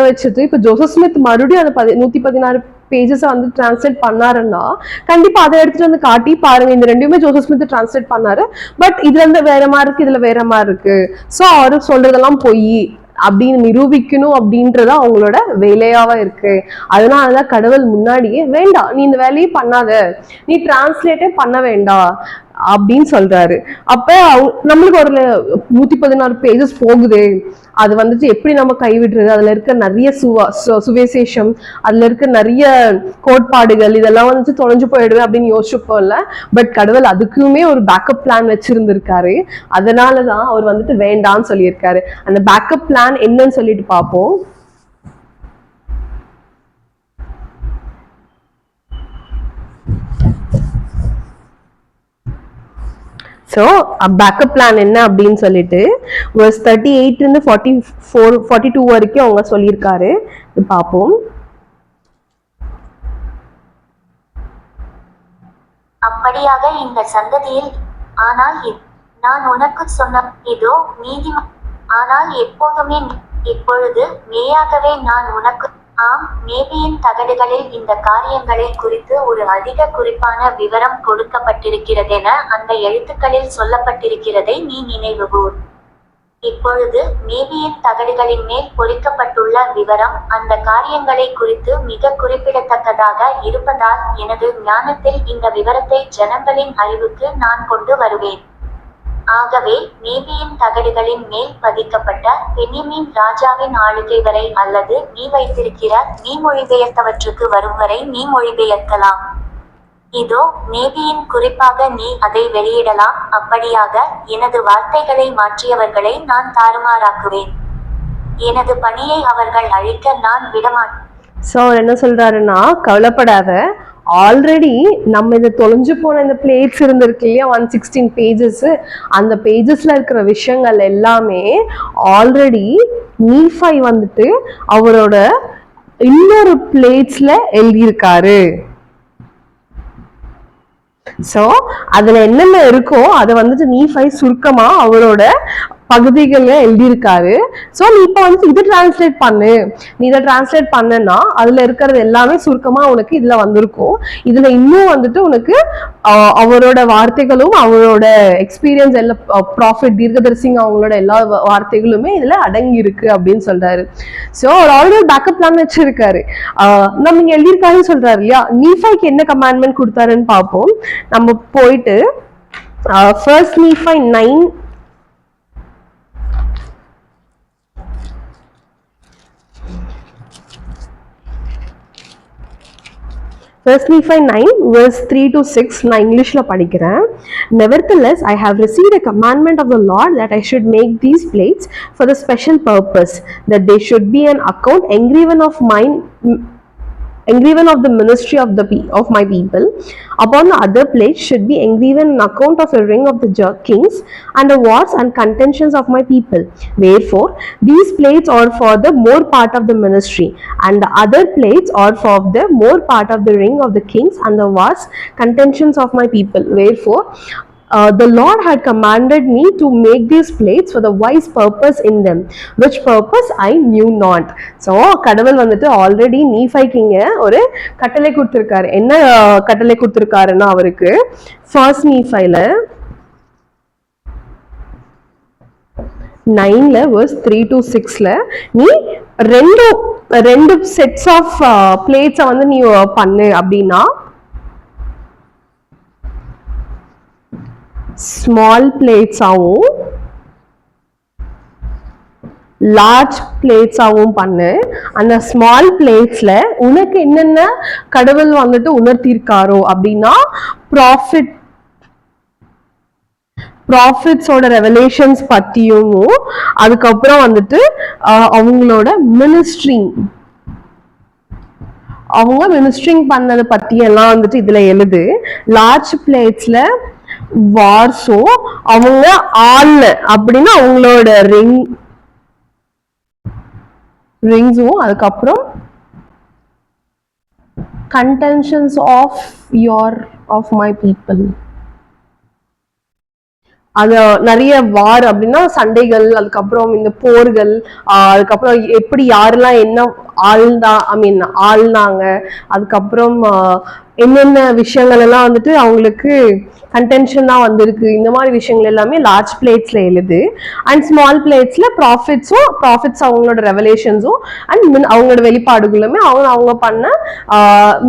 வச்சது இப்ப ஜோசப் ஸ்மித் மறுபடியும் அந்த 116 பேஜஸ் வந்து டிரான்ஸ்லேட் பண்ணாருன்னா கண்டிப்பா அதை எடுத்துட்டு வந்து காட்டி பாருங்க, இந்த ரெண்டுமே ஜோசப் ஸ்மித் டிரான்ஸ்லேட் பண்ணாரு, பட் இதுல இருந்து வேற மாதிரி இருக்கு, இதுல வேற மாதிரி இருக்கு, சோ அவரு சொல்றதெல்லாம் பொய் அப்படின்னு நிரூபிக்கணும் அப்படின்றத அவங்களோட வேலையாவா இருக்கு. அதனாலதான் கடவுள் முன்னாடியே வேண்டாம் நீ இந்த வேலையை பண்ணாத, நீ டிரான்ஸ்லேட்டே பண்ண வேண்டாம் அப்படின்னு சொல்றாரு. அப்ப நம்மளுக்கு ஒரு 116 பேஜஸ் போகுது, அது வந்துட்டு எப்படி நம்ம கைவிடுறது, அதுல இருக்க நிறைய சுவிசேஷம், அதுல இருக்க நிறைய கோட்பாடுகள், இதெல்லாம் வந்துட்டு தொலைஞ்சு போயிடுவேன் அப்படின்னு யோசிச்சுப்போம்ல. பட் கடவுள் அதுக்குமே ஒரு பேக்கப் பிளான் வச்சிருந்திருக்காரு. அதனாலதான் அவர் வந்துட்டு வேண்டாம்னு சொல்லியிருக்காரு. அந்த பேக்கப் பிளான் என்னன்னு சொல்லிட்டு பார்ப்போம். ஸோ பேக்கப் பிளான் என்ன அப்படின்னு சொல்லிட்டு verse 38 இருந்து 42 வரைக்கும் அவங்க சொல்லியிருக்காரு. பார்ப்போம். அப்படியாக இந்த சந்ததியில் ஆனால் நான் உனக்கு சொன்ன இதோ நீதி, ஆனால் எப்போதுமே இப்பொழுது மெய்யாகவே நான் உனக்கு மேபியின் தகடுகளில் இந்த காரியங்களை குறித்து ஒரு அதிக குறிப்பான விவரம் கொடுக்கப்பட்டிருக்கிறதென அந்த எழுத்துக்களில் சொல்லப்பட்டிருக்கிறதை நீ நினைவுகூர். இப்பொழுது மேபியின் தகடுகளின் மேல் பொறிக்கப்பட்டுள்ள விவரம் அந்த காரியங்களை குறித்து மிக குறிப்பிடத்தக்கதாக இருப்பதால் எனது ஞானத்தில் இந்த விவரத்தை ஜனங்களின் அறிவுக்கு நான் கொண்டு வருவேன். ஆகவே மேபியின் தகடுகளின் மேல் பதிக்கப்பட்ட பென்யமீன் ராஜாவின் ஆளுகை வரை அல்லது நீ வைத்திருக்கிற நீ மொழிபெயர்த்தவற்றுக்கு வரும் வரை நீ மொழிபெயர்க்கலாம். இதோ மேபியின் குறிப்பாக நீ அதை வெளியிடலாம். அப்படியாக எனது வார்த்தைகளை மாற்றியவர்களை நான் தாறுமாறாக்குவேன், எனது பணியை அவர்கள் அழிக்க நான் விடமாட்டேன். ஸோ என்ன சொல்றாருன்னா, கவலைப்படாத, ஆல்ரெடி நம்ம இந்த தொலைஞ்சு போன இந்த பிளேட்ஸ் இருந்திருக்கு இல்லையா 116 பேஜஸ், அந்த பேஜஸ்ல இருக்கிற விஷயங்கள் எல்லாமே ஆல்ரெடி நீஃபை வந்துட்டு அவரோட இன்னொரு பிளேட்ஸ்ல எழுதியிருக்காரு. சோ அதுல என்னென்ன இருக்கோ அதை வந்துட்டு நீஃபை சுருக்கமா அவரோட பகுதிகள்ல எழுதியிருக்காரு. ஸோ நீ இப்போ வந்து இதை டிரான்ஸ்லேட் பண்ணு, நீ இதை டிரான்ஸ்லேட் பண்ணனா அதுல இருக்கிறது எல்லாமே சுருக்கமா உனக்கு இதுல வந்திருக்கும். இதுல இன்னும் வந்துட்டு உனக்கு அவரோட வார்த்தைகளும் அவரோட எக்ஸ்பீரியன்ஸ் எல்லாம் ப்ராஃபிட் தீர்க்கதரிசிங்க அவங்களோட எல்லா வார்த்தைகளுமே இதுல அடங்கி இருக்கு அப்படின்னு சொல்றாரு. ஸோ அவர் ஆல்ரெடி பேக்கப் பிளான் வச்சிருக்காரு. நம்ம இங்க எழுதியிருக்காருன்னு சொல்றாரு இல்லையா, நீஃபைக்கு என்ன கமாண்ட்மெண்ட் கொடுத்தாருன்னு பார்ப்போம். நம்ம போயிட்டு first நீஃபை 9 First Nephi 9 verse 3 to 6 நான் இங்கிலீஷ்ல படிக்கிறேன். Nevertheless, I have received a commandment of the Lord that I should make these plates for the special purpose, that they should be an account engraven of the ministry of my people. Upon the other plates should be engraven an account of a ring of the kings and the wars and contentions of my people. Wherefore these plates are for the more part of the ministry, and the other plates are for the more part of the ring of the kings and the wars contentions of my people. Wherefore the Lord had commanded me to make these plates for the wise purpose in them, which purpose I knew not. So கடவுள் வந்துட்டு already நீஃபைக்கிங்க ஒரு கட்டளை கொடுத்திருக்காரு. என்ன கட்டளை கொடுத்திருக்காருன்னா, அவருக்கு first நீஃபைல 9ல verse 3 to 6ல நீ ரெண்டு செட்ஸ் ஆஃப் பிளேட்ஸை வந்து நீ பண்ணு அப்படின்னா, ஸ்மால் பிளேட்ஸாவும் லார்ஜ் பிளேட்ஸாவும் பண்ணு. அந்த ஸ்மால் பிளேட்ஸ்ல உனக்கு என்னென்ன கடவுள் வந்துட்டு உணர்த்திருக்காரோ அப்படின்னா, ப்ராஃபிட்ஸோட ரெவலேஷன்ஸ் பத்தியும், அதுக்கப்புறம் வந்துட்டு அவங்களோட மினிஸ்ட்ரிங் பண்ணதை பத்தி எல்லாம் வந்துட்டு இதுல எழுது. லார்ஜ் பிளேட்ஸ்ல வார்ஸோ அவங்க ஆள் அப்படின்னா அவங்களோட ரிங்ஸும், அதுக்கப்புறம் கண்டென்ஷன்ஸ் ஆஃப் மை பீப்புள், அது நிறைய வார் அப்படின்னா சண்டைகள், அதுக்கப்புறம் இந்த போர்கள், அதுக்கப்புறம் எப்படி யாரெல்லாம் என்ன ஆள்னாங்க. அதுக்கப்புறம் என்னென்ன விஷயங்கள் எல்லாம் வந்துட்டு அவங்களுக்கு கன்டென்ஷன் தான் வந்திருக்கு, இந்த மாதிரி விஷயங்கள் எல்லாமே லார்ஜ் பிளேட்ஸ்ல எழுது. அண்ட் ஸ்மால் பிளேட்ஸ்ல ப்ராஃபிட்ஸ் அவங்களோட ரெவலேஷன்ஸும் அண்ட் அவங்களோட வெளிப்பாடுகளுமே அவங்க பண்ண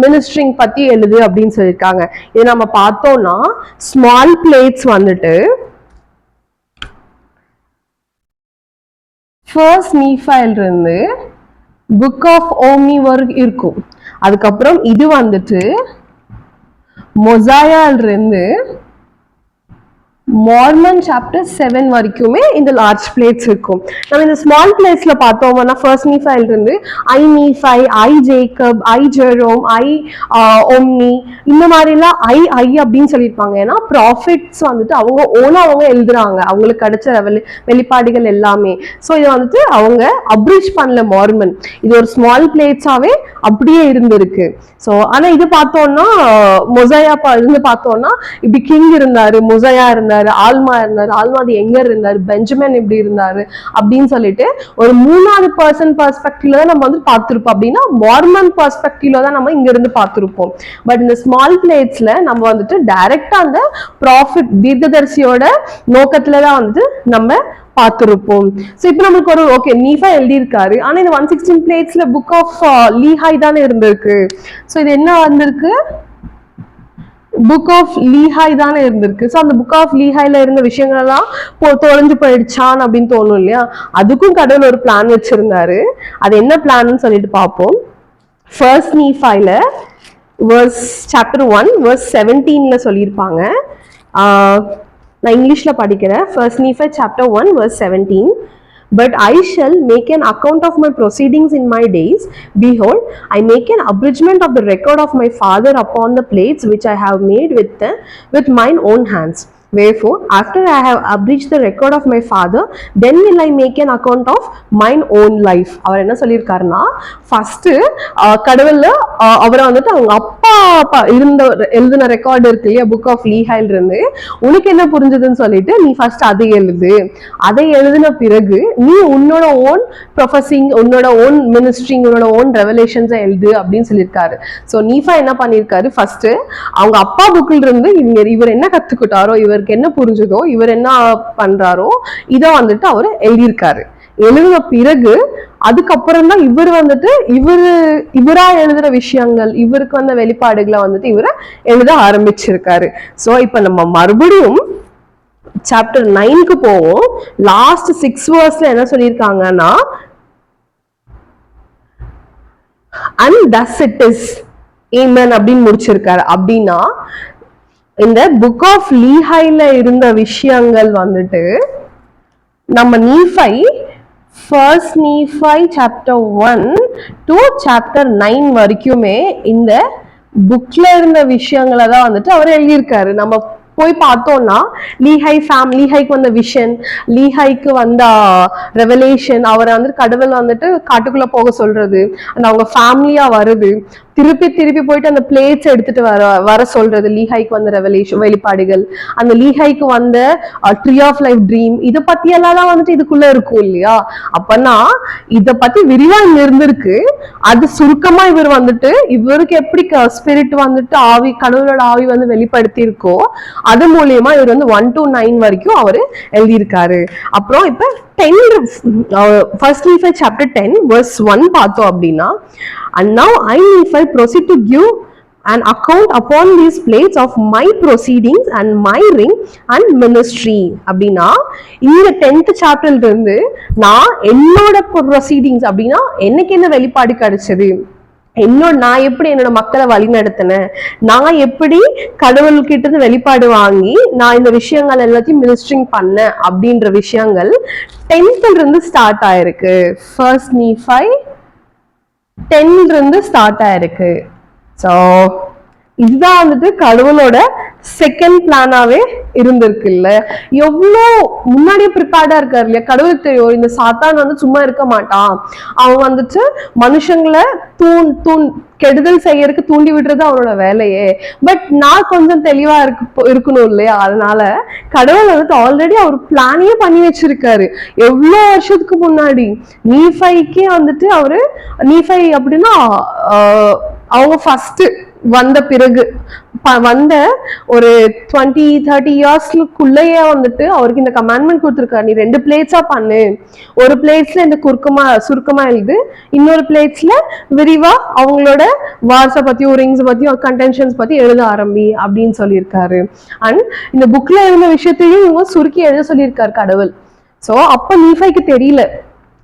மினிஸ்ட்ரிங் பத்தி எழுது அப்படின்னு சொல்லியிருக்காங்க. இது நம்ம பார்த்தோம்னா ஸ்மால் பிளேட்ஸ் வந்துட்டு ஃபர்ஸ்ட் நீஃபைல் இருந்து புக் ஆஃப் ஓம்னி வரைக்கும் இருக்கும். அதுக்கப்புறம் இது வந்துட்டு மொசாயால இருந்து மார்மன் சாப்டர் 7 வரைக்குமே இந்த லார்ஜ் பிளேட்ஸ் இருக்கும். நம்ம இந்த ஸ்மால் பிளேட்ஸ்ல பார்த்தோம்னா ஃபர்ஸ்ட் நீஃபைல் இருந்து ஐ நீஃபை, ஐ ஜேக்கப், ஐ ஜெரோம், ஐ ஓம்னி, இந்த மாதிரிலாம் ஐ அப்படின்னு சொல்லியிருப்பாங்க. ஏன்னா ப்ராஃபிட்ஸ் வந்துட்டு அவங்க எழுதுறாங்க, அவங்களுக்கு கிடைச்ச வெளிப்பாடுகள் எல்லாமே. ஸோ இதை வந்துட்டு அவங்க அப்ரிச் பண்ணல மார்மன், இது ஒரு ஸ்மால் பிளேட்ஸாவே அப்படியே இருந்திருக்கு. ஸோ ஆனா இது பார்த்தோம்னா மொசையா இருந்து பார்த்தோம்னா இப்படி கிங் இருந்தாரு, மொசையா இருந்தாரு, ஆல்மா இருந்தாரு, ஆல்மாதி எங்க இருந்தாரு, பெஞ்சமின் இப்படி இருந்தாரு அப்படின்னு சொல்லிட்டு ஒரு 3வது பர்சன் பெர்ஸ்பெக்டிவ்ல தான் நம்ம வந்து பார்த்திருப்போம். அப்படின்னா மார்மன் பெர்ஸ்பெக்டிவ்ல தான் நம்ம இங்க இருந்து பார்த்திருப்போம். பட் இந்த ஸ்மால் பிளேட்ஸ்ல நம்ம வந்துட்டு டைரக்டா அந்த ப்ராஃபிட் தீர்க்கதரிசியோட நோக்கத்துல தான் வந்துட்டு நம்ம பார்த்திருப்போம். ஸோ இப்போ நமக்கு ஒரு ஓகே நீஃபா எழுதியிருக்காரு, ஆனா இந்த 116 பிளேட்ஸ்ல புக் ஆஃப் லீஹாய் தானே இருந்திருக்கு. ஸோ இது என்ன வந்திருக்கு, புக் ஆஃப் லீஹாய் தானே இருந்திருக்கு. ஸோ அந்த புக் ஆஃப் லீஹாய்ல இருந்த விஷயங்கள் எல்லாம் தொலைஞ்சு போயிடுச்சான் அப்படின்னு தோணும் இல்லையா? அதுக்கும் கடவுள் ஒரு பிளான் வச்சிருந்தாரு. அது என்ன பிளான்னு சொல்லிட்டு பார்ப்போம். ஃபர்ஸ்ட் நீஃபைல சாப்டர் 1 verse 17ல சொல்லியிருப்பாங்க. நான் இங்கிலீஷ்ல படிக்கிறேன். First Nephi chapter 1 verse 17. But I shall make an account of my proceedings in my days. Behold, I make an abridgment of the record of my father upon the plates which I have made with mine own hands. Wherefore, after I have abridged the record of my father, then will I make an account of mine own life. அவர் என்ன சொல்லியிருக்காருன்னா, first கடவுள்ல அவரை வந்துட்டு அவங்க அப்பா எழுதின record இருக்கு இல்லையா, book of லீஹாயில இருந்து, உனக்கு என்ன புரிஞ்சதுன்னு சொல்லிட்டு நீ ஃபர்ஸ்ட் அதை எழுது. அதை எழுதின பிறகு நீ உன்னோட ஓன் ப்ரொஃபஸிங், உன்னோட ஓன் மினிஸ்ட்ரிங், உன்னோட ஓன் ரெவலேஷன்ஸை எழுது அப்படின்னு சொல்லியிருக்காரு. ஸோ நீஃபா என்ன பண்ணியிருக்காரு, ஃபர்ஸ்ட் அவங்க அப்பா புக்கில் இருந்து இவர் என்ன கத்துக்கிட்டாரோ, இவருக்கு என்ன புரிஞ்சதோ, இவர் என்ன பண்றாரோ இதை வந்துட்டு அவர் எழுதியிருக்காரு. எழுதின பிறகு அதுக்கப்புறம் தான் இவர் வந்துட்டு இவரா எழுதுற விஷயங்கள், இவருக்கு வந்த வெளிப்பாடுகளை வந்துட்டு இவரை எழுத ஆரம்பிச்சிருக்காரு. ஸோ இப்ப நம்ம மறுபடியும் சாப்டர் 9க்கு போவோம். லாஸ்ட் 6 verseல என்ன சொல்லியிருக்காங்கன்னா, and thus it is amen அப்படின்னு முடிச்சிருக்காரு. அப்படின்னா இந்த புக் ஆஃப் லீஹாயில இருந்த விஷயங்கள் வந்துட்டு நம்ம நீஃபை first Nephi chapter 1 to chapter 9 வரைக்குமே இந்த புக்ல இருந்த விஷயங்களை தான் வந்துட்டு அவர் எழுதியிருக்காரு. நம்ம போய் பார்த்தோம்னா லீஹைக்கு வந்த விஷன், லீஹைக்கு வந்த ரெவலேஷன், அவரை வந்துட்டு கடவுள் வந்துட்டு காட்டுக்குள்ள போக சொல்றது, அந்த அவங்க ஃபேமிலியா வருது, திருப்பி போயிட்டு அந்த பிளேட்ஸ் எடுத்துட்டு வர சொல்றது, லீஹைக்கு வந்த ரெவலேஷன் வெளிப்பாடுகள், அந்த லீஹைக்கு வந்த ட்ரீ ஆஃப் லைஃப் ட்ரீம், இதை பத்தி எல்லாம் தான் வந்துட்டு இதுக்குள்ள இருக்கும் இல்லையா? அப்பனா இத பத்தி விரிவா இங்க இருந்திருக்கு. அது சுருக்கமா இவர் வந்துட்டு இவருக்கு எப்படி ஸ்பிரிட் வந்துட்டு ஆவி, கடவுளோட ஆவி வந்து வெளிப்படுத்தி இருக்கோ அது மூலியமா இவர் வந்து 1 to 9 வரைக்கும் அவரு எழுதியிருக்காரு. அப்புறம் இப்ப 10 ஃபர்ஸ்ட் நீஃபை சாப்டர் 10 verse 1 பார்த்தோம் அப்படின்னா, and now I Nephi proceed to give an account upon these plates of my proceedings and my ring and ministry. அப்படின்னா இந்த 10th சாப்டர்ல இருந்து நான் என்னோட ப்ரொசீடிங்ஸ் அப்படின்னா எனக்கு என்ன வெளிப்பாடு கிடைச்சது, நான் எப்படி என்னோட மக்களை வழி நடத்தினேன், நான் எப்படி கடவுள்கிட்ட இருந்து வெளிப்பாடு வாங்கி நான் இந்த விஷயங்கள் எல்லாத்தையும் மினிஸ்ட்ரிங் பண்ணேன் அப்படின்ற விஷயங்கள் 10th இருந்து ஸ்டார்ட் ஆயிருக்கு. ஃபர்ஸ்ட் நீஃபை 10 இருந்து ஸ்டார்ட் ஆயிருக்கு. ஸோ இதுதான் வந்துட்டு கடவுளோட செகண்ட் பிளானாவே இருந்திருக்குல்ல. எவ்வளோ முன்னாடியே ப்ரிப்பேர்டா இருக்காரு இல்லையா. கடவுளுக்கு தெரியும் இந்த சாத்தான் வந்து சும்மா இருக்க மாட்டான், அவன் வந்துட்டு மனுஷங்களை கெடுதல் செய்யறதுக்கு தூண்டி விடுறது அவனோட வேலையே. பட் நான் கொஞ்சம் தெளிவா இருக்கணும் இல்லையா. அதனால கடவுள் வந்துட்டு ஆல்ரெடி அவர் பிளானே பண்ணி வச்சிருக்காரு எவ்வளவு வருஷத்துக்கு முன்னாடி. நீஃபைக்கே வந்துட்டு அவரு நீஃபை அப்படின்னா அவங்க ஃபர்ஸ்ட் வந்த பிறகு வந்த ஒரு 20-30 இயர்ஸ்க்குள்ளேயே வந்துட்டு அவருக்கு இந்த கமாண்ட்மெண்ட் கொடுத்துருக்காரு, நீ 2 பிளேட்ஸா பண்ணு, ஒரு பிளேட்ஸ்ல இந்த சுருக்கமா எழுது, இன்னொரு பிளேட்ஸ்ல விரிவா அவங்களோட வார்ஸை பத்தியும் ரிங்ஸ் பத்தியும் கன்டென்ஷன்ஸ் பத்தி எழுத ஆரம்பி அப்படின்னு சொல்லியிருக்காரு. அண்ட் இந்த புக்ல எழுந்த விஷயத்தையும் இவங்க சுருக்கி எழுத சொல்லியிருக்காரு கடவுள். சோ அப்ப நீஃபைக்கு தெரியல.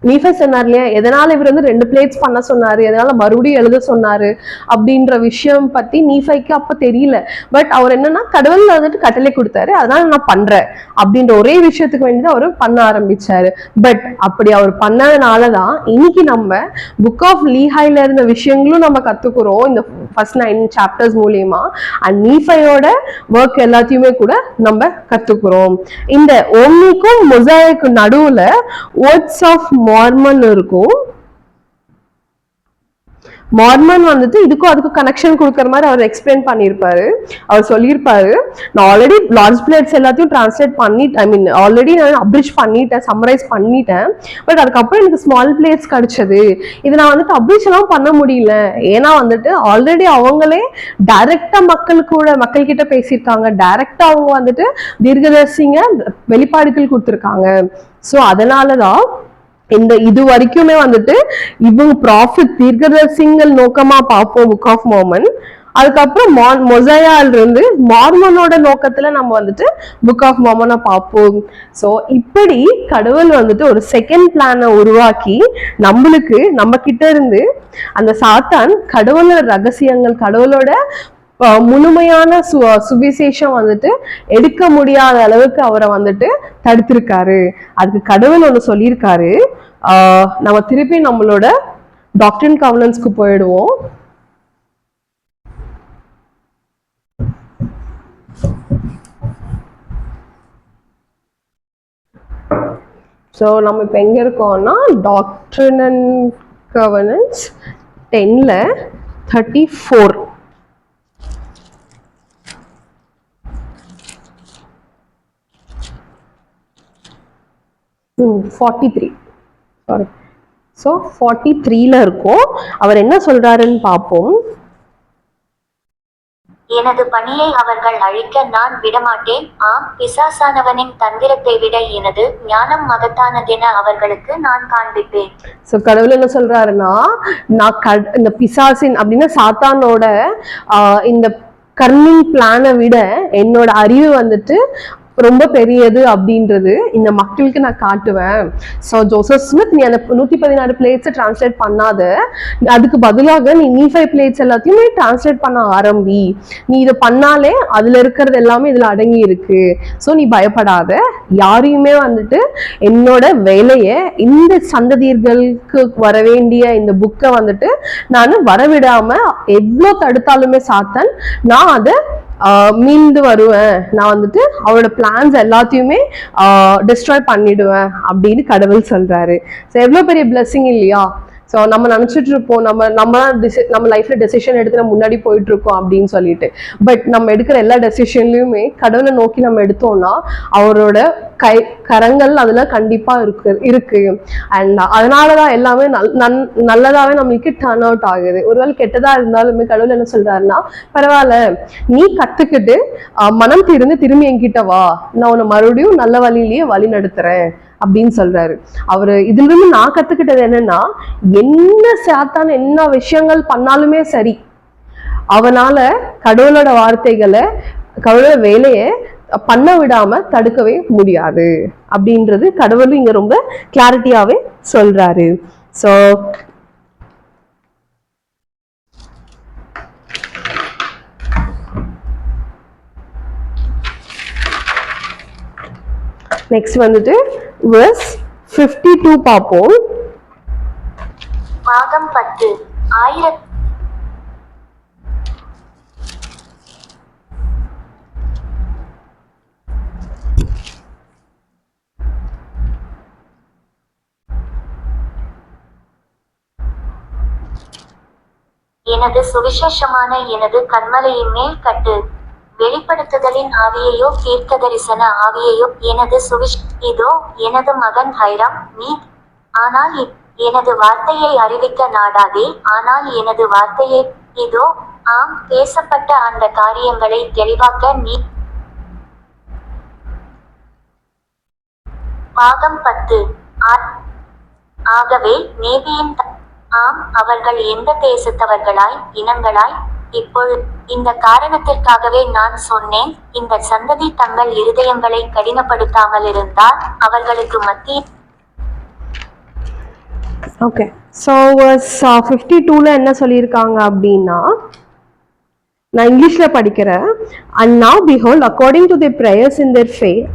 நீஃபை சொன்னார் இல்லையா, எதனால இவர் வந்து 2 பிளேட்ஸ் பண்ண சொன்னாரு, எதனால மறுபடியும் எழுத சொன்னாரு அப்படின்ற விஷயம் பத்தி நீஃபைக்கு அப்ப தெரியல. பட் அவர் என்னன்னா கடவுள் வந்துட்டு கட்டளை கொடுத்தாரு, அதனால நான் பண்றேன் அப்படின்ற ஒரே விஷயத்துக்கு வேண்டி அவர் பண்ண ஆரம்பிச்சாரு. பட் அப்படி அவர் பண்ணதுனாலதான் இன்னைக்கு நம்ம புக் ஆஃப் லீஹாயில இருந்த விஷயங்களும் நம்ம கத்துக்கிறோம் இந்த ஃபர்ஸ்ட் 9 சாப்டர்ஸ் மூலியமா. அண்ட் நீஃபையோட ஒர்க் எல்லாத்தையுமே கூட நம்ம கத்துக்கிறோம். இந்த ஓம்னிக்கும் மொசாய்க்கும் நடுவுல வேர்ட்ஸ் ஆஃப் மார்மன் இருக்கும். மார்மன் வந்துட்டு இதுக்கும் அதுக்கும் கனெக்ஷன் கொடுக்குற மாதிரி அவர் எக்ஸ்பிளைன் பண்ணியிருப்பாரு. அவர் சொல்லியிருப்பாரு, நான் ஆல்ரெடி லார்ஜ் பிளேட்ஸ் எல்லாத்தையும் டிரான்ஸ்லேட் பண்ணிட்டேன், ஆல்ரெடி நான் அப்ரிச் பண்ணிட்டேன், சம்மரைஸ் பண்ணிட்டேன். பட் அதுக்கப்புறம் எனக்கு ஸ்மால் பிளேட்ஸ் கிடைச்சது. இதை நான் வந்துட்டு அப்ரிச் எல்லாம் பண்ண முடியல, ஏன்னா வந்துட்டு ஆல்ரெடி அவங்களே டைரக்டா மக்கள் கிட்ட பேசியிருக்காங்க, டைரக்டா அவங்க வந்துட்டு தீர்க்கதரிசிங்க வெளிப்பாடுகள் கொடுத்துருக்காங்க. ஸோ அதனாலதான் இது வரைக்குமே வந்துட்டு இவங்க ப்ராஃபிட் தீர்க்கதரிசிகள் நோக்கமா பார்ப்போம் புக் ஆஃப் மார்மன். அதுக்கப்புறம் மொசையால இருந்து மார்மனோட நோக்கத்துல நம்ம வந்துட்டு புக் ஆஃப் மார்மனை பார்ப்போம். ஸோ இப்படி கடவுள் வந்துட்டு ஒரு செகண்ட் பிளானை உருவாக்கி நம்மளுக்கு நம்ம கிட்ட இருந்து அந்த சாத்தான் கடவுளோட ரகசியங்கள் கடவுளோட முழுமையான சுவிசேஷம் வந்துட்டு எடுக்க முடியாத அளவுக்கு அவரை வந்துட்டு தடுத்திருக்காரு. அதுக்கு கடவுள் ஒண்ணு சொல்லியிருக்காரு. நம்ம திருப்பி நம்மளோட டாக்ட்ரின் கவர்னன்ஸ்க்கு போயிடுவோம். ஸோ நம்ம இப்போ எங்க இருக்கோம்னா டாக்ட்ரின் அண்ட் கவர்னன்ஸ் 10ல 34. சாரி, ஸோ 43ல இருக்கும். அவர் என்ன சொல்றாருன்னு பார்ப்போம். எனது பணியை அவர்கள் அழிக்க நான் விடமாட்டேன், ஆம், பிசாசானவனின் தந்திரத்தை விட எனது ஞானம் மகத்தானதென அவர்களுக்கு நான் காண்பிப்பேன். ஸோ கடவுள் என்ன சொல்றாருன்னா, நான் இந்த பிசாசின் அப்படின்னா சாத்தானோட இந்த கர்னிங் பிளானை விட என்னோட அறிவு வந்துட்டு ரொம்ப பெரியது அப்படின்றது இந்த மக்களுக்கு நான் காட்டுவேன். ஸோ ஜோசப் ஸ்மித், நீ அந்த 116 பிளேட்ஸை டிரான்ஸ்லேட் பண்ணாத, அதுக்கு பதிலாக நீ நீஃபை பிளேட்ஸ் எல்லாத்தையுமே டிரான்ஸ்லேட் பண்ண ஆரம்பி. நீ இதை பண்ணாலே அதுல இருக்கிறது எல்லாமே இதுல அடங்கி இருக்கு. ஸோ நீ பயப்படாத, யாரையுமே வந்துட்டு என்னோட வேலையை இந்த சந்ததியர்களுக்கு வர வேண்டிய இந்த புக்கை வந்துட்டு நான் வரவிடாம எவ்வளோ தடுத்தாலுமே சாத்தன் நான் அதை மீண்டு வருவேன், நான் வந்துட்டு அவரோட பிளான்ஸ் எல்லாத்தையுமே டிஸ்ட்ராய் பண்ணிடுவேன் அப்படின்னு கடவுள் சொல்றாரு. ஸோ எவ்வளவு பெரிய பிளெஸிங் இல்லையா. ஸோ நம்ம நினைச்சிட்டு இருப்போம் நம்ம லைஃப்ல டெசிஷன் எடுத்து நம்ம முன்னாடி போயிட்டு இருக்கோம் அப்படின்னு சொல்லிட்டு. பட் நம்ம எடுக்கிற எல்லா டெசிஷன்லயுமே கடவுளை நோக்கி நம்ம எடுத்தோம்னா அவரோட கரங்கள் அதுல கண்டிப்பா இருக்கு. அண்ட் அதனாலதான் எல்லாமே நல்லதாவே நம்மளுக்கு டர்ன் அவுட் ஆகுது. ஒருவேளை கெட்டதா இருந்தாலுமே கடவுள் என்ன சொல்றாருன்னா, பரவாயில்ல, நீ கத்துக்கிட்டு மனம் திரும்பி என்கிட்ட வா, நான் உன்னை மறுபடியும் நல்ல வழியிலேயே வழி நடத்துறேன் அப்படின்னு சொல்றாரு. அவரு இதுல இருந்து நான் கத்துக்கிட்டது என்னன்னா, என்ன சாத்தான் என்ன விஷயங்கள் பண்ணாலுமே சரி, அவனால கடவுளோட வார்த்தைகளை கடவுளோட வேலையை பண்ண விடாம தடுக்கவே முடியாது அப்படின்றது கடவுளும் இங்க ரொம்ப கிளாரிட்டியாவே சொல்றாரு. சோ நெக்ஸ்ட் வந்துட்டு வெர்ஸ் 52 பார்ப்போம். பாகம் 10. எனது சுவிசேஷமான எனது கன்மலையின் மேல் கட்டு. வெளிப்படுத்துதலின் ஆவியையோ தீர்க்கதரிசன ஆவியையோ எனது இதோ எனது மகன் ஹைராம் நீ ஆனால் எனது வார்த்தையை அறிவிக்க நாடாதே, ஆனால் எனது வார்த்தையை இதோ ஆம் பேசப்பட்ட அந்த காரியங்களை தெளிவாக்க நீ. பாகம் 10. ஆகவே நேபியின் ஆம் அவர்கள் எந்த தேசத்தவர்களாய் இனங்களாய் இப்பொழுது இந்த காரணத்திற்காகவே நான் சொன்னேன், இந்த சந்ததி தங்கள் இருதயங்களை கடினப்படுத்தாமலிருந்தால் அவர்களுக்கு மத்தியில். ஓகே, ஸோ வர்ஸ் 52ல என்ன சொல்லியிருக்காங்க அப்படின்னா, நான் இங்கிலீஷ்ல படிக்கிறேன். And now behold according to their prayers in their faith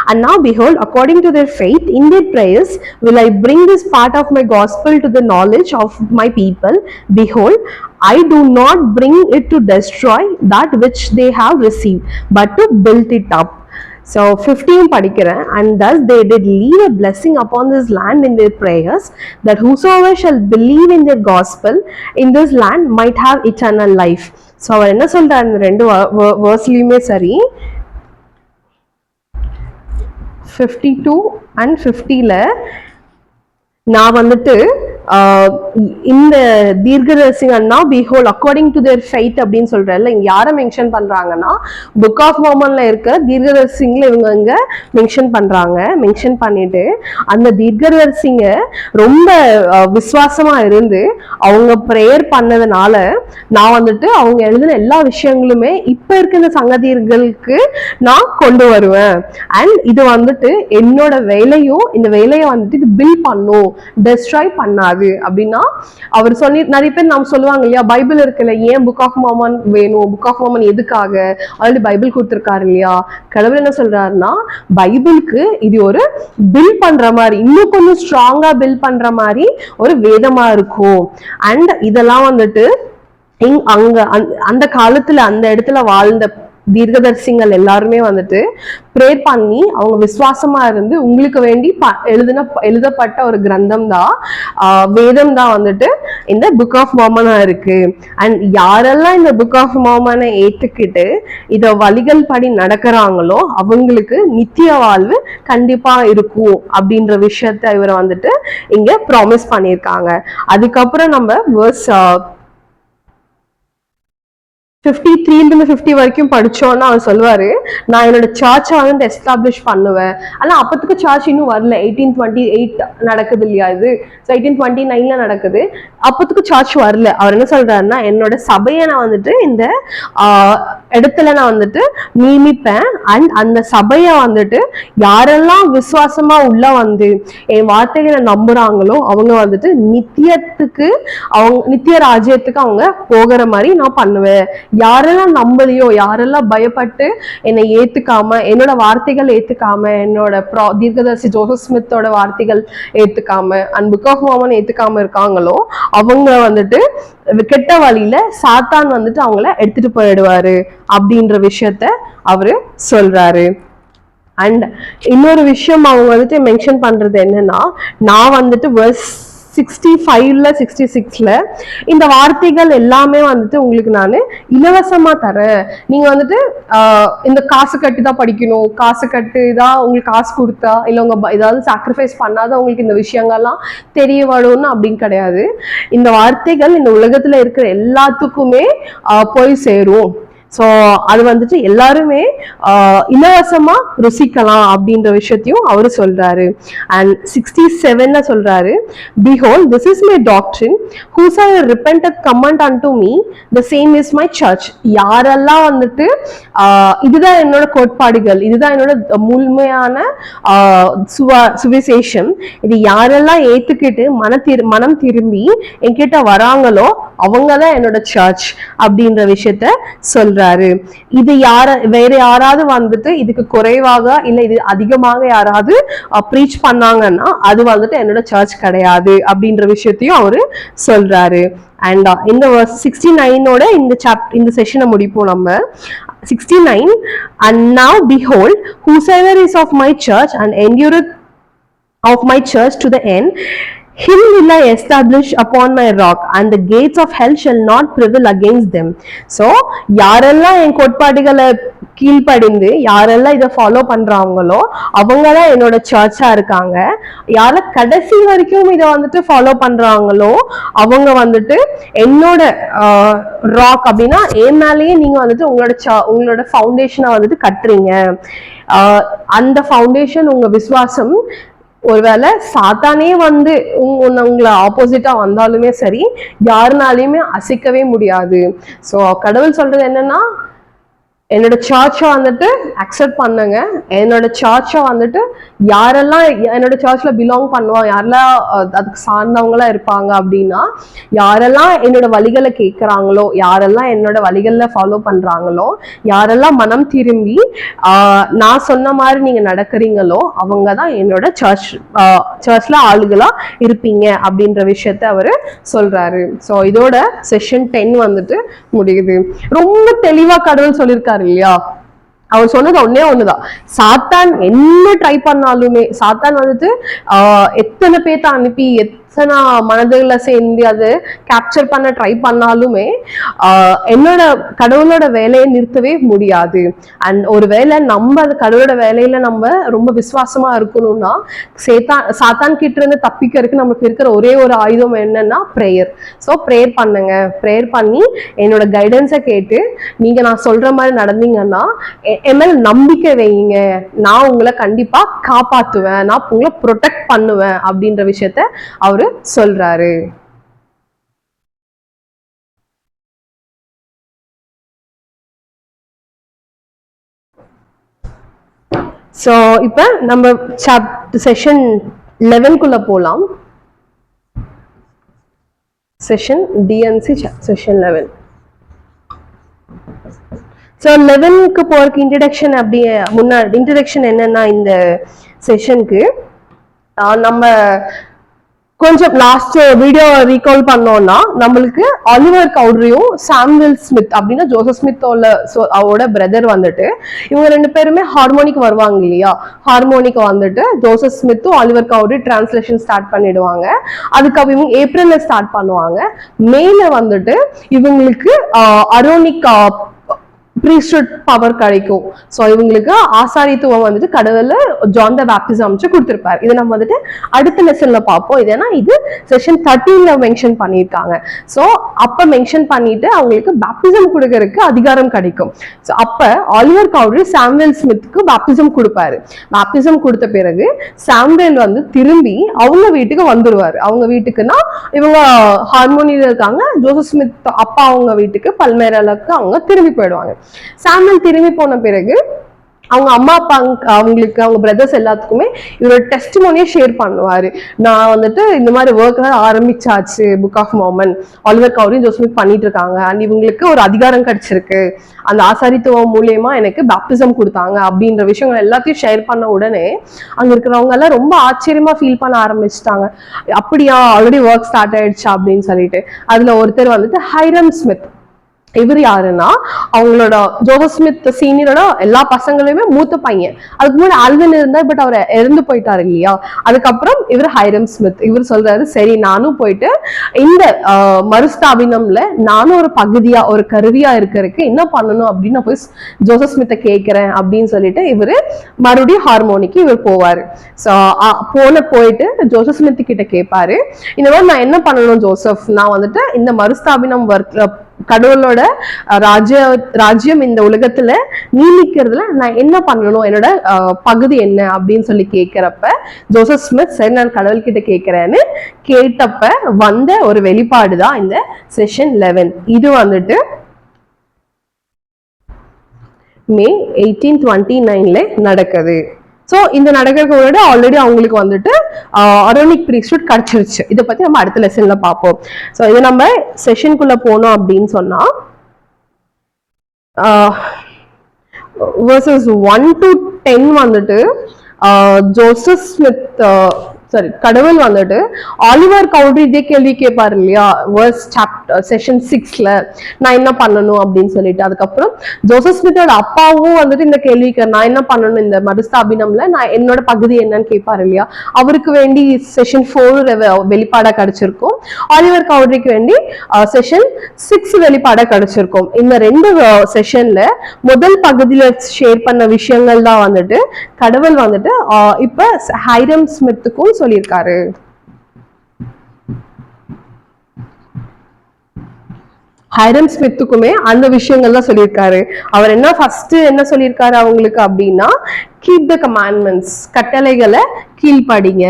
and now behold according to their faith in their prayers will I bring this part of my gospel to the knowledge of my people. Behold, I do not bring it to destroy that which they have received, but to build it up. So 15 படிக்கிறேன். And thus they did leave a blessing upon this land in their prayers, that whosoever shall believe in their gospel in this land might have eternal life. So அவர் என்ன சொல்றாரு இந்த ரெண்டு வேர்ஸ்லயுமே சரி, 52 and 50ல நான் வந்துட்டு இந்த தீர்க்கதரிசிங்க now behold according to their faith அப்படின்னு சொல்றேன்ல, இங்க யாரை மென்ஷன் பண்றாங்கன்னா புக் ஆஃப் மோர்மன்ல இருக்க தீர்க்கதரிசிங்களை இவங்க இங்க மென்ஷன் பண்றாங்க. மென்ஷன் பண்ணிட்டு அந்த தீர்க்கதரிசிங்க ரொம்ப விசுவாசமா இருந்து அவங்க ப்ரேயர் பண்ணதுனால நான் வந்துட்டு அவங்க எழுதின எல்லா விஷயங்களுமே இப்ப இருக்க இந்த சங்கதிகளுக்கு நான் கொண்டு வருவேன். அண்ட் இது வந்துட்டு என்னோட வேலையும், இந்த வேலையை வந்துட்டு இது பில் பண்ணும், டெஸ்ட்ராய் பண்ணாது அப்படின்னா அவர் சொல்லி. நிறைய பேர் நாம் சொல்லுவாங்க இல்லையா, பைபிள் இருக்குல்ல, ஏன் புக் ஆஃப் மோர்மன் வேணும், புக் ஆஃப் மோர்மன் எதுக்காக, ஆல்ரெடி பைபிள் கொடுத்திருக்காரு இல்லையா. கடவுள் என்ன சொல்றாருன்னா, பைபிளுக்கு இது ஒரு பில் பண்ற மாதிரி, இன்னும் கொஞ்சம் ஸ்ட்ராங்கா பில் பண்ற மாதிரி ஒரு வேதமா இருக்கும். அண்ட் இதெல்லாம் வந்துட்டு அங்க அந்த காலத்துல அந்த இடத்துல வாழ்ந்த தீர்க்கதரிசிகள் எல்லாருமே வந்துட்டு ப்ரேயர் பண்ணி அவங்க விசுவாசமா இருந்து உங்களுக்கு வேண்டி எழுதப்பட்ட ஒரு கிரந்தம் தான், வேதம் தான் வந்துட்டு இந்த புக் ஆஃப் மோர்மனா இருக்கு. அண்ட் யாரெல்லாம் இந்த புக் ஆஃப் மோர்மனை ஏற்றுக்கிட்டு இத வழிகள் படி நடக்கிறாங்களோ அவங்களுக்கு நித்திய வாழ்வு கண்டிப்பா இருக்கும் அப்படின்ற விஷயத்த இவரை வந்துட்டு இங்க ப்ராமிஸ் பண்ணியிருக்காங்க. அதுக்கப்புறம் நம்ம வேர்ஸ் 53 50 வரைக்கும் படிச்சோம்னா அவர் சொல்லுவாரு, நான் என்னோட சர்ச்சை வந்து எஸ்டாப்ளிஷ் பண்ணுவேன். ஆனா அப்பத்துக்கு சர்ச் இன்னும் வரல, 1828 நடக்குது இல்லையா இது, 1829ல நடக்குது, அப்பத்துக்கு சர்ச் வரல. அவர் என்ன சொல்றாருன்னா, என்னோட சபையை நான் வந்துட்டு இந்த இடத்துல நான் வந்துட்டு நியமிப்பேன். அண்ட் அந்த சபையை வந்துட்டு யாரெல்லாம் விசுவாசமா உள்ள வந்து என் வார்த்தைகளை நம்புறாங்களோ அவங்க வந்துட்டு நித்திய ராஜ்யத்துக்கு அவங்க போகிற மாதிரி நான் பண்ணுவேன். யாரெல்லாம் நம்பலையோ, யாரெல்லாம் பயப்பட்டு என்னை ஏத்துக்காம, என்னோட வார்த்தைகள் ஏத்துக்காம, என்னோட தீர்க்கதரிசி ஜோசப் ஸ்மித்தோட வார்த்தைகள் ஏத்துக்காம, அண்ட் புக் ஆஃப் மோர்மன் ஏத்துக்காம இருக்காங்களோ அவங்க வந்துட்டு கெட்ட வழியில சாத்தான் வந்துட்டு அவங்கள எடுத்துட்டு போயிடுவாரு அப்படின்ற விஷயத்த அவரு சொல்றாரு. அண்ட் இன்னொரு விஷயம் அவங்க வந்துட்டு மென்ஷன் பண்றது என்னன்னா, நான் வந்துட்டு வெர்ஸ் 65ல 66ல இந்த வார்த்தைகள் எல்லாமே வந்துட்டு உங்களுக்கு நான் இலவசமா தரேன். நீங்க வந்துட்டு இந்த காசு கட்டி தான் படிக்கணும், காசு கட்டு தான் உங்களுக்கு காசு கொடுத்தா இல்லை உங்க ஏதாவது சாக்ரிஃபைஸ் பண்ணாதான் உங்களுக்கு இந்த விஷயங்கள்லாம் தெரிய வரும்னு அப்படின்னு கிடையாது. இந்த வார்த்தைகள் இந்த உலகத்துல இருக்கிற எல்லாத்துக்குமே போய் சேரும். ஸோ அது வந்துட்டு எல்லாருமே இலவசமா ருசிக்கலாம் அப்படின்ற விஷயத்தையும் அவரு சொல்றாரு. அண்ட் 67ல சொல்றாரு, behold this is my doctrine, whosoever repenteth cometh unto me, the same is my church. யாரெல்லாம் வந்துட்டு இதுதான் என்னோட கோட்பாடுகள், இதுதான் என்னோட முழுமையான சுவிசேஷம், இது யாரெல்லாம் ஏத்துக்கிட்டு மனம் திரும்பி என்கிட்ட வராங்களோ அவங்கதான் என்னோட சர்ச் அப்படின்ற விஷயத்த சொல்றாரு. இது வேற யாராவது வந்துட்டு இதுக்கு குறைவாக இல்ல இது அதிகமாக யாராவது ப்ரீச் பண்ணாங்கன்னா அது வந்துட்டு என்னோட சர்ச் கிடையாது அப்படின்ற விஷயத்தையும் அவரு சொல்றாரு. அண்ட் இந்த 69ஓட இந்த செஷனை முடிப்போம் நம்ம. 69 and now behold whosoever is of my church and endureth of my church to the end, Him will I establish upon my rock, and the gates of hell shall not prevail against them. So யாரெல்லாம் என் கோட்பாடுகளை கீழ்ப்படிந்து யாரெல்லாம் இதை follow பண்றாங்களோ அவங்க தான் என்னோட சர்ச்சா இருக்காங்க. யார கடைசி வரைக்கும் இதை வந்துட்டு ஃபாலோ பண்றாங்களோ அவங்க வந்துட்டு என்னோட ராக் அப்படின்னா என் மேலேயே நீங்க வந்துட்டு உங்களோட ஃபவுண்டேஷனை வந்துட்டு கட்டுறீங்க. அந்த ஃபவுண்டேஷன் உங்க விசுவாசம் ஒருவேளை சாத்தானே வந்து உங்களை ஆப்போசிட்டா வந்தாலுமே சரி யாருனாலையுமே அசைக்கவே முடியாது. ஸோ கடவுள் சொல்றது என்னன்னா என்னோட சர்ச்சை வந்துட்டு அக்செப்ட் பண்ணுங்க. என்னோட சர்ச்சை வந்துட்டு யாரெல்லாம் என்னோட சர்ச்ல பிலாங் பண்ணுவாங்க, யாரெல்லாம் அதுக்கு சார்ந்தவங்களா இருப்பாங்க அப்படின்னா யாரெல்லாம் என்னோட வழிகளை கேட்குறாங்களோ, யாரெல்லாம் என்னோட வழிகளில் ஃபாலோ பண்றாங்களோ, யாரெல்லாம் மனம் திரும்பி நான் சொன்ன மாதிரி நீங்க நடக்கிறீங்களோ அவங்க தான் என்னோட சர்ச்ல ஆளுகளா இருப்பீங்க அப்படின்ற விஷயத்த அவரு சொல்றாரு. ஸோ இதோட செஷன் 10 வந்துட்டு முடியுது. ரொம்ப தெளிவா கடவுள் சொல்லியிருக்காரு இல்லையா. அவர் சொன்னது ஒன்னே ஒண்ணுதான், சாத்தான் என்ன ட்ரை பண்ணாலுமே, சாத்தான் வந்துட்டு எத்தனை பேர்த்த அனுப்பி எத்தனை மனதுல சேர்ந்து அதை கேப்சர் பண்ண ட்ரை பண்ணாலுமே என்னோட கடவுளோட வேலையை நிறுத்தவே முடியாது. அண்ட் ஒரு வேலை நம்ம அது கடவுளோட வேலையில நம்ம ரொம்ப விசுவாசமா இருக்கணும்னா சாத்தான் கிட்ட இருந்து தப்பிக்கிறதுக்கு நமக்கு இருக்கிற ஒரே ஒரு ஆயுதம் என்னன்னா ப்ரேயர். ஸோ ப்ரேயர் பண்ணுங்க. ப்ரேயர் பண்ணி என்னோட கைடன்ஸை கேட்டு நீங்க நான் சொல்ற மாதிரி நடந்தீங்கன்னா என் மேல நம்பிக்கை வைங்க, நான் உங்களை கண்டிப்பா காப்பாத்துவேன், நான் உங்களை ப்ரொடெக்ட் பண்ணுவேன் அப்படின்ற விஷயத்த அவரு சொல்றாரு. சோ இப்ப நம்ம செஷன் 11 போலாம். Session TNC session 11. ஸோ 11க்கு போறதுக்கு இன்ட்ரடக்ஷன் அப்படி முன்னாடி இன்ட்ரடக்ஷன் என்னன்னா இந்த செஷனுக்கு நம்ம கொஞ்சம் லாஸ்ட் வீடியோ ரீகால் பண்ணோம்னா நம்மளுக்கு ஆலிவர் கவுட்ரியும் சாமுவேல் ஸ்மித் அப்படின்னா ஜோசப் ஸ்மித்தோட பிரதர் வந்துட்டு இவங்க 2 பேருமே ஹார்மோனிக் வருவாங்க இல்லையா. ஹார்மோனிக் வந்துட்டு ஜோசப் ஸ்மித்தும் ஆலிவர் கவுட்ரி டிரான்ஸ்லேஷன் ஸ்டார்ட் பண்ணிடுவாங்க. அதுக்கு இவங்க ஏப்ரல்ல ஸ்டார்ட் பண்ணுவாங்க. மேல வந்துட்டு இவங்களுக்கு அரோனிக் ப்ரீஸ்ட்ஹுட் பவர் கிடைக்கும். ஸோ இவங்களுக்கு ஆசாரித்துவம் வந்துட்டு கடவுள் ஜான் த பேப்டிஸ்ட் அமைச்சு கொடுத்துருப்பாரு. இதை நம்ம வந்துட்டு அடுத்த லெசன்ல பார்ப்போம். இது ஏன்னா இது செஷன் 13ல மென்ஷன் பண்ணியிருக்காங்க. ஸோ அப்ப மென்ஷன் பண்ணிட்டு அவங்களுக்கு பேப்டிசம் கொடுக்கறதுக்கு அதிகாரம் கிடைக்கும். ஸோ அப்ப ஆலிவர் கவுட்ரி சாமுவேல் ஸ்மித்துக்கு பேப்டிசம் கொடுப்பாரு. பேப்டிசம் கொடுத்த பிறகு சாமுவேல் வந்து திரும்பி அவங்க வீட்டுக்கு வந்துருவாரு. அவங்க வீட்டுக்குன்னா இவங்க ஹார்மோனியில இருக்காங்க, ஜோசப் ஸ்மித் அப்பா அவங்க வீட்டுக்கு பல்மேரலுக்கு அவங்க திரும்பி போயிடுவாங்க. சாமுவேல் திரும்பி போன பிறகு அவங்க அம்மா அப்பா அவங்களுக்கு அவங்க பிரதர்ஸ் எல்லாத்துக்குமே இவரோட டெஸ்டிமோனியை ஷேர் பண்ணுவாரு. நான் வந்துட்டு இந்த மாதிரி ஒர்க் ஆரம்பிச்சாச்சு, Book of Mormon Oliver Cowdery Joseph பண்ணிட்டு இருக்காங்க, அண்ட் இவங்களுக்கு ஒரு அதிகாரம் கிடைச்சிருக்கு, அந்த ஆசாரித்துவம் மூலியமா எனக்கு பேப்டிசம் கொடுத்தாங்க அப்படின்ற விஷயங்கள் எல்லாத்தையும் ஷேர் பண்ண உடனே அங்க இருக்கிறவங்க எல்லாம் ரொம்ப ஆச்சரியமா ஃபீல் பண்ண ஆரம்பிச்சிட்டாங்க. அப்படியா ஆல்ரெடி ஒர்க் ஸ்டார்ட் ஆயிடுச்சா அப்படின்னு சொல்லிட்டு. அதுல ஒருத்தர் வந்துட்டு ஹைரம் ஸ்மித். இவர் யாருன்னா அவங்களோட ஜோசப் ஸ்மித் சீனியரோட எல்லா பசங்களுமே மூத்த பையன். அதுக்கு முன்னாடி ஆல்வின் இருந்தார், பட் அவர் இறந்து போயிட்டாரு இல்லையா. அதுக்கப்புறம் இவர் ஹைரம் ஸ்மித். இவர் சொல்றாரு சரி நானும் போயிட்டு இந்த மறுஸ்தாபினம்ல நானும் ஒரு பகுதியா ஒரு கருவியா இருக்கிறதுக்கு என்ன பண்ணணும் அப்படின்னு நான் போய் ஜோசப் ஸ்மித்தை கேட்கிறேன் அப்படின்னு சொல்லிட்டு இவரு மறுபடியும் ஹார்மோனிக்கு இவர் போவாரு. ஸோ போயிட்டு ஜோசப் ஸ்மித் கிட்ட கேட்பாரு, இந்த மாதிரி நான் என்ன பண்ணணும் ஜோசப், நான் வந்துட்டு இந்த மறுஸ்தாபினம் கடவுளோட ராஜ்யம் இந்த உலகத்துல நீடிக்கிறதுல நான் என்ன பண்ணணும், என்னோட பகுதி என்ன அப்படின்னு சொல்லி கேட்கிறப்ப ஜோசப் ஸ்மித் சரி நான் கடவுள் கிட்ட கேட்கிறேன்னு கேட்டப்ப வந்த ஒரு வெளிப்பாடுதான் இந்த செஷன் 11. இது வந்துட்டு மே 1829 நடக்குது. ஸோ இந்த நடக்கிறதோட ஆல்ரெடி அவங்களுக்கு வந்துட்டு அரோனிக் ப்ரீஸ்ட்ஹுட் கிடைச்சிருச்சு. இதை பத்தி நம்ம அடுத்த லெசன்ல பார்ப்போம். ஸோ இது நம்ம செஷனுக்குள்ள போனோம் அப்படின்னு சொன்னா verses 1 to 10 வந்துட்டு ஜோசப் ஸ்மித் சாரி கடவுள் வந்துட்டு ஆலிவர் கவுண்டரி இதே கேள்வி கேட்பாரு இல்லையா, வேர்ஸ் சாப்டர் செஷன் 6ல நான் என்ன பண்ணணும் அப்படின்னு சொல்லிட்டு. அதுக்கப்புறம் ஜோசப் ஸ்மித்தோட அப்பாவும் வந்துட்டு இந்த கேள்விக்கு நான் என்ன பண்ணணும் இந்த மறுஸ்தாபினம்ல நான் என்னோட பகுதி என்னன்னு கேட்பாரு இல்லையா, அவருக்கு வேண்டி செஷன் 4 வெளிப்பாடா கிடைச்சிருக்கும். ஆலிவர் கவுண்டரிக்கு வேண்டி செஷன் 6 வெளிப்பாடா கிடைச்சிருக்கும். இந்த 2 செஷன்ல முதல் பகுதியில ஷேர் பண்ண விஷயங்கள் தான் வந்துட்டு கடவுள் வந்துட்டு இப்ப ஹைரம் ஸ்மித்துக்கும் சொல்லியிருக்காரு. ஹைரம் ஸ்மித்துக்குமே அந்த விஷயங்கள் தான் சொல்லியிருக்காரு. அவர் என்ன ஃபர்ஸ்ட் என்ன சொல்லியிருக்காரு அவங்களுக்கு அப்படின்னா, கீப் த கமாண்ட்மெண்ட்ஸ், கட்டளைகளை கீழ்ப்படிங்க.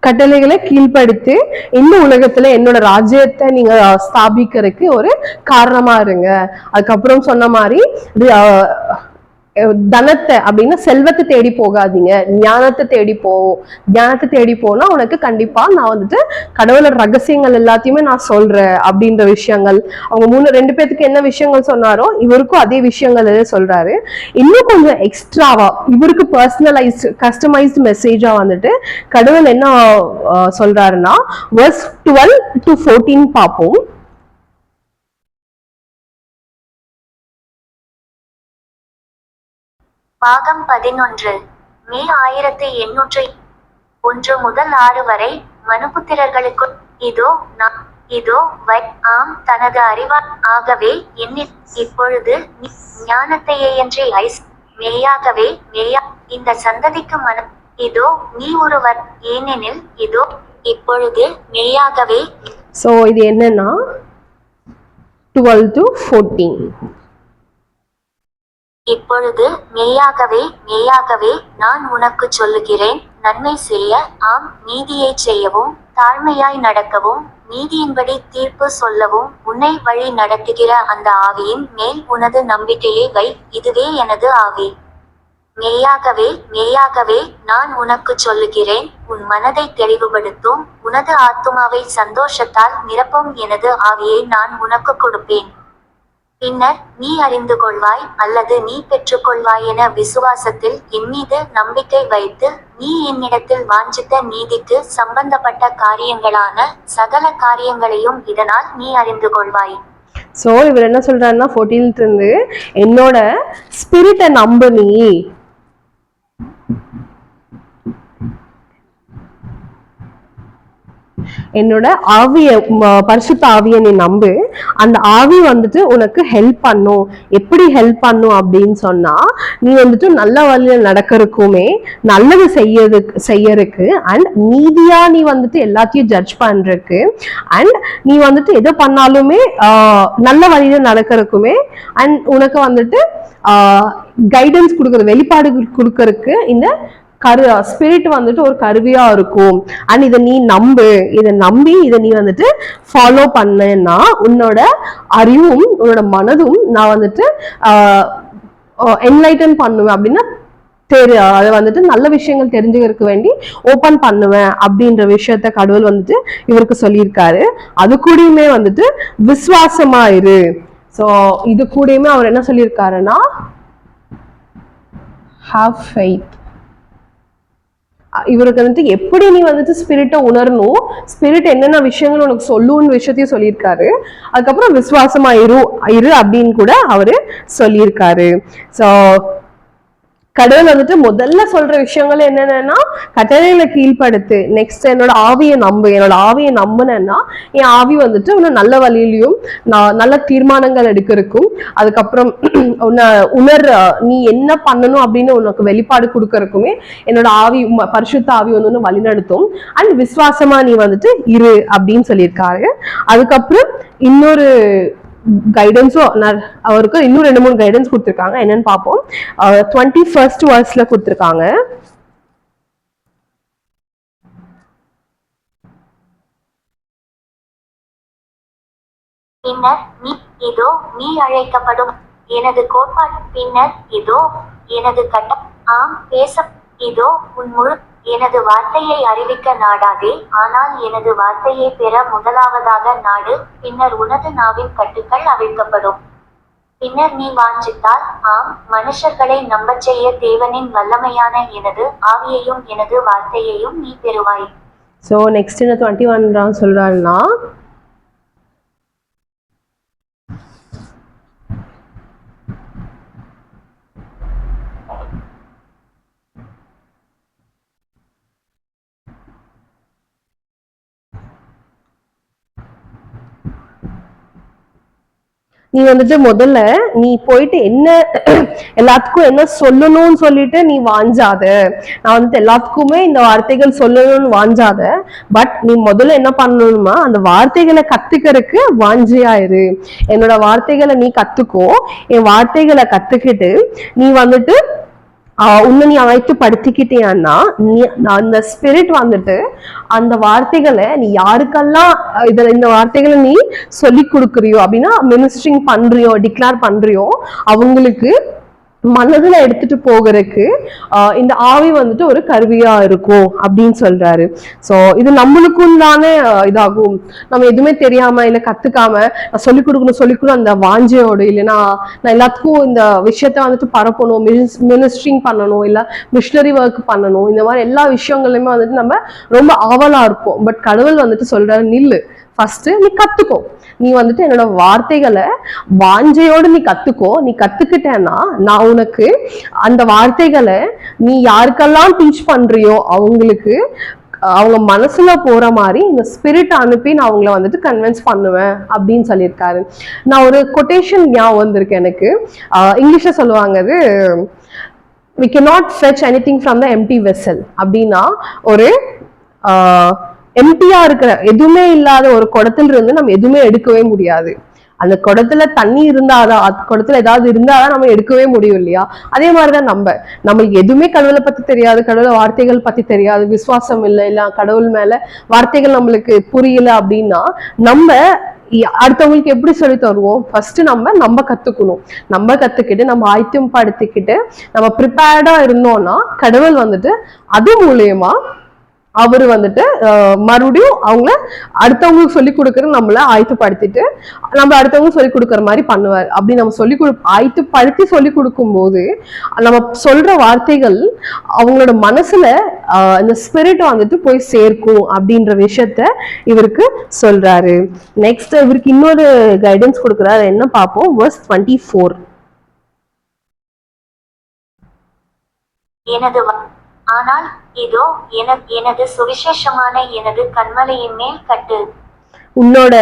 கட்டளைகளை கீழ்ப்படுத்தி இந்த உலகத்துல என்னோட ராஜ்யத்தை நீங்க ஸ்தாபிக்கிறதுக்கு ஒரு காரணமா இருங்க. அதுக்கப்புறம் சொன்ன மாதிரி தனத்தை அப்படின்னா செல்வத்தை தேடி போகாதீங்க, ஞானத்தை தேடி போவோம். ஞானத்தை தேடி போனா உனக்கு கண்டிப்பா நான் வந்துட்டு கடவுளோட ரகசியங்கள் எல்லாத்தையுமே நான் சொல்றேன் அப்படின்ற விஷயங்கள். அவங்க 2 பேத்துக்கு என்ன விஷயங்கள் சொன்னாரோ இவருக்கும் அதே விஷயங்கள் சொல்றாரு. இன்னும் கொஞ்சம் எக்ஸ்ட்ராவா இவருக்கு பர்சனலைஸ்ட் கஸ்டமைஸ்டு மெசேஜா வந்துட்டு கடவுள் என்ன சொல்றாருன்னா verse 12 to 14 பார்ப்போம். பாகம் 11. மே 1801 முதல் 6 வரை மனுபுத்திரர்களுக்கு இதோ ஆம் தனது அறிவால் ஆகவே என்னில் இப்பொழுது ஞானத்தையேயன்றி மேயாகவே இந்த சந்ததிக்கு இதோ நீ ஒருவர், ஏனெனில் இதோ இப்பொழுது மேயாகவே. சோ இது என்னன்னா 12 to 14. இப்பொழுது மெய்யாகவே நான் உனக்கு சொல்லுகிறேன், நன்மை செய்ய, ஆம் நீதியை செய்யவும், தாழ்மையாய் நடக்கவும், நீதியின்படி தீர்ப்பு சொல்லவும் உன்னை வழி நடத்துகிற அந்த ஆவியின் மேல் உனது நம்பிக்கையை வை, இதுவே எனது ஆவி. மெய்யாகவே நான் உனக்கு சொல்லுகிறேன், உன் மனதை தெளிவுபடுத்தும், உனது ஆத்துமாவை சந்தோஷத்தால் நிரப்பும் எனது ஆவியை நான் உனக்கு கொடுப்பேன். பின்னர் நீ அறிந்து கொள்வாய் அல்லது நீ பெற்றுக்கொள்வாய் என விசுவாசத்தில் என் மீது நம்பிக்கை வைத்து நீ என்னிடத்தில் வாஞ்சித்த நீதிக்கு சம்பந்தப்பட்ட காரியங்களான சகல காரியங்களையும் இதனால் நீ அறிந்து கொள்வாய். சோ இவர் என்ன சொல்றாருன்னா 14th இருந்து என்னோட ஸ்பிரிட்டை நம்பு, நீ என்னோட ஆவிய பரிசுத்த ஆவிய நீ நம்பு. அந்த ஆவி வந்துட்டு உனக்கு ஹெல்ப் பண்ணும். எப்படி ஹெல்ப் பண்ணும் அப்படின்னு சொன்னா, நீ வந்துட்டு நல்ல வழியில நடக்கிறதுக்குமே, நல்லது செய்யறதுக்கு அண்ட் நீதியா நீ வந்துட்டு எல்லாத்தையும் ஜட்ஜ் பண்றதுக்கு அண்ட் நீ வந்துட்டு எது பண்ணாலுமே நல்ல வழியில நடக்கிறதுக்குமே அண்ட் உனக்கு வந்துட்டு கைடன்ஸ் கொடுக்கறது, வெளிப்பாடு கொடுக்கறதுக்கு இந்த ஸ்பிரிட் வந்துட்டு ஒரு கருவியா இருக்கும். அண்ட் இதை நீ நம்பி இதை நீ வந்துட்டு ஃபாலோ பண்ணா உன்னோட அறிவும் உன்னோட மனதும் நான் வந்துட்டு என்லைட்டன் பண்ணுவேன். அப்படின்னா அதை வந்துட்டு நல்ல விஷயங்கள் தெரிஞ்சுக்கிறதுக்கு வேண்டி ஓபன் பண்ணுவேன் அப்படின்ற விஷயத்த கடவுள் வந்துட்டு இவருக்கு சொல்லியிருக்காரு. அது கூடயுமே வந்துட்டு விசுவாசமா இரு. சோ இது கூடயுமே அவர் என்ன சொல்லியிருக்காருன்னா have faith. இவருக்கு வந்துட்டு எப்படி நீ வந்துட்டு ஸ்பிரிட்டை உணரணும், ஸ்பிரிட் என்னென்ன விஷயங்கள் உனக்கு சொல்லுன்னு விஷயத்தையும் சொல்லியிருக்காரு. அதுக்கப்புறம் விசுவாசமா இரு அப்படின்னு கூட அவரு சொல்லியிருக்காரு. ஸோ கடவுள் வந்துட்டு முதல்ல சொல்ற விஷயங்கள் என்னென்னா கட்டளைகளை கீழ்ப்படுத்து, நெக்ஸ்ட் என்னோட ஆவியை நம்பு. என்னோட ஆவியை நம்புனேன்னா என் ஆவி வந்துட்டு உன்னை நல்ல வழியிலையும் நல்ல தீர்மானங்கள் எடுக்கிறதுக்கும் அதுக்கப்புறம் நீ என்ன பண்ணணும் அப்படின்னு உனக்கு வெளிப்பாடு கொடுக்கறதுக்குமே என்னோட ஆவி பரிசுத்த ஆவி வந்து வழிநடத்தும். அண்ட் விசுவாசமா நீ வந்துட்டு இரு அப்படின்னு சொல்லியிருக்காரு. அதுக்கப்புறம் இன்னொரு கைடன்ஸும் அவருக்கு இன்னும் 2-3 கைடன்ஸ் கொடுத்துருக்காங்க. என்னன்னு பார்ப்போம். 21st verseல கொடுத்துருக்காங்க. பின்னர் நீ அழைக்கப்படும் எனது கோட்பாடு, பின்னர் இதோ எனது கட்டம், ஆம் பேச, இதோ உன் முழு எனது வார்த்தையை அறிவிக்க நாடாதே, ஆனால் எனது வார்த்தையை பெற முதலாவதாக நாடு, பின்னர் உனது நாவின் கட்டுக்கள் அவிழ்க்கப்படும். பின்னர் நீ வாஞ்சித்தால், ஆம், மனுஷர்களை நம்பச் செய்ய தேவனின் வல்லமையான எனது ஆவியையும் எனது வார்த்தையையும் நீ பெறுவாய். ஸோ நெக்ஸ்ட் என்ன 21 சொல்றாருன்னா, நீ வந்துட்டு முதல்ல நீ போயிட்டு என்ன எல்லாத்துக்கும் என்ன சொல்லணும்னு சொல்லிட்டு நீ வாஞ்சாத. நான் வந்துட்டு எல்லாத்துக்குமே இந்த வார்த்தைகள் சொல்லணும்னு வாஞ்சாத. பட் நீ முதல்ல என்ன பண்ணணுமா, அந்த வார்த்தைகளை கத்துக்கிறதுக்கு வாஞ்சியாயிரு. என்னோட வார்த்தைகளை நீ கத்துக்கோ. என் வார்த்தைகளை கத்துக்கிட்டு நீ வந்துட்டு உன்னை நீ ஆயத்தப்படுத்திக்கிட்டியான்னா நீ அந்த ஸ்பிரிட் வந்துட்டு அந்த வார்த்தைகளை நீ யாருக்கெல்லாம் இந்த வார்த்தைகளை நீ சொல்லி கொடுக்குறியோ அப்படின்னா மினிஸ்ட்ரிங் பண்றியோ டிக்ளேர் பண்றியோ அவங்களுக்கு மனதுல எடுத்துட்டு போகிறதுக்கு இந்த ஆவி வந்துட்டு ஒரு கருவியா இருக்கும் அப்படின்னு சொல்றாரு. சோ இது நம்மளுக்கும் தானே இதாகும். நம்ம எதுவுமே தெரியாம இல்ல கத்துக்காம சொல்லிக் கொடுக்கணும் அந்த வாஞ்சையோடு, இல்லைன்னா நான் எல்லாத்துக்கும் இந்த விஷயத்த வந்துட்டு பரப்பணும், மினிஸ்ட்ரிங் பண்ணணும், இல்ல மிஷனரி ஒர்க் பண்ணணும், இந்த மாதிரி எல்லா விஷயங்களையுமே வந்துட்டு நம்ம ரொம்ப ஆவலா இருப்போம். பட் கடவுள் வந்துட்டு சொல்றாரு, நில்லு, ஃபர்ஸ்ட் நீ கத்துக்கோ. நீ வந்துட்டு என்னோட வார்த்தைகளை வாஞ்சையோடு நீ கத்துக்கோ. நீ கத்துக்கிட்டேன்னா நான் உனக்கு அந்த வார்த்தைகளை நீ யாருக்கெல்லாம் டீச் பண்றியோ அவங்களுக்கு அவங்க மனசுல போற மாதிரி இந்த ஸ்பிரிட் அனுப்பி நான் அவங்கள வந்துட்டு கன்வின்ஸ் பண்ணுவேன் அப்படின்னு சொல்லியிருக்காரு. நான் ஒரு கொட்டேஷன் ஞாபகம் வந்திருக்கு எனக்கு. இங்கிலீஷ்ல சொல்லுவாங்க, அது we cannot fetch anything from the empty vessel. அப்படின்னா ஒரு எம்டியா இருக்கிற எதுவுமே இல்லாத ஒரு குடத்துல இருந்து நம்ம எதுவுமே எடுக்கவே முடியாது. அந்த குடத்துல தண்ணி இருந்தாதான், குடத்துல ஏதாவது இருந்தாதான் நம்ம எடுக்கவே முடியும் இல்லையா? அதே மாதிரிதான் நம்மளுக்கு எதுவுமே கடவுளை பத்தி தெரியாது, கடவுளை வார்த்தைகள் பத்தி தெரியாது, விசுவாசம் இல்லை, இல்ல கடவுள் மேல வார்த்தைகள் நம்மளுக்கு புரியல அப்படின்னா நம்ம அடுத்தவங்களுக்கு எப்படி சொல்லி தருவோம்? ஃபர்ஸ்ட் நம்ம கத்துக்கணும். நம்ம கத்துக்கிட்டு நம்ம ஆயத்தம் படுத்திக்கிட்டு நம்ம ப்ரிப்பேர்டா இருந்தோம்னா கடவுள் வந்துட்டு அது மூலியமா அவரு வந்துட்டு மறுபடியும் அவங்கள அடுத்தவங்களுக்கு சொல்லி கொடுக்குற நம்மள ஆயத்தப்படுத்திட்டு நம்ம அடுத்தவங்களுக்கு சொல்லி கொடுக்குற மாதிரி பண்ணுவார். அப்படி நம்ம ஆயத்தப்படுத்தி சொல்லி கொடுக்கும் போது நம்ம சொல்ற வார்த்தைகள் அவங்களோட மனசுல இந்த ஸ்பிரிட் வந்துட்டு போய் சேர்க்கும் அப்படின்ற விஷயத்த இவருக்கு சொல்றாரு. நெக்ஸ்ட் இவருக்கு இன்னொரு கைடன்ஸ் கொடுக்குறாரு. என்ன பார்ப்போம்? verse 24. ஆனால் இதோ எனது சுவிசேஷமான எனது கன்மலையின் மேல் கட்டு. உன்னோட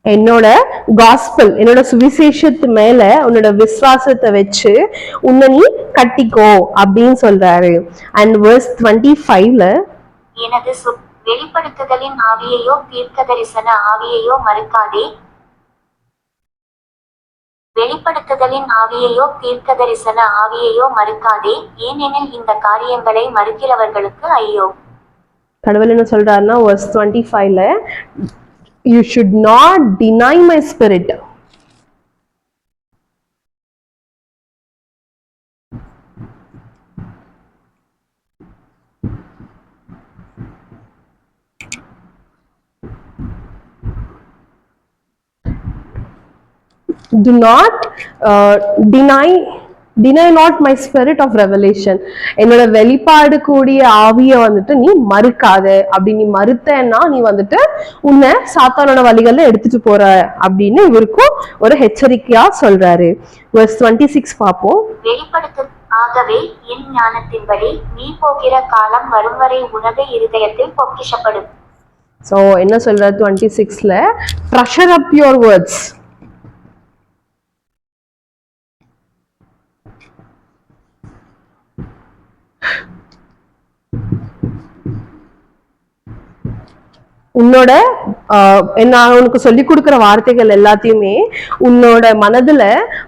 என்னோட காஸ்பல், என்னோட சுவிசேஷத்து மேல உன்னோட விசுவாசத்தை வச்சு உன்னை நீ கட்டிக்கோ அப்படின்னு சொல்றாரு. அண்ட் verse 25ல எனது வெளிப்படுத்துதலின் ஆவியையோ தீர்க்கதரிசன ஆவியையோ மறுக்காதே. வெளிப்படுத்துதலின் ஆவியையோ தீர்க்கதரிசன ஆவியையோ மறுக்காதே, ஏனெனில் இந்த காரியங்களை மறுக்கிறவர்களுக்கு ஐயோ. கடவுள் என்ன சொல்றாருன்னா verse 25ல you should not deny my spirit. Do not deny not my spirit of revelation. என்னோட வெளிப்பாடு கூடிய ஆவிய வந்துட்டு நீ மறுக்காத. அப்படி நீ மறுத்தேன்னா நீ வந்துட்டு உன்னை சாத்தானோட வழிகள்ல எடுத்துட்டு போற அப்படின்னு இவருக்கும் ஒரு எச்சரிக்கையா சொல்றாரு. verse 26 பார்ப்போம். ஆகவே என் ஞானத்தின்படி நீ போகிற காலம் வரும் வரை உனது இருதயத்தில் பொக்கிஷப்படும். சோ என்ன சொல்றாரு 26ல? treasure up your words. உன்னோட நான் உனக்கு சொல்லி கொடுக்குற வார்த்தைகள் எல்லாத்தையுமே உன்னோட மனதுல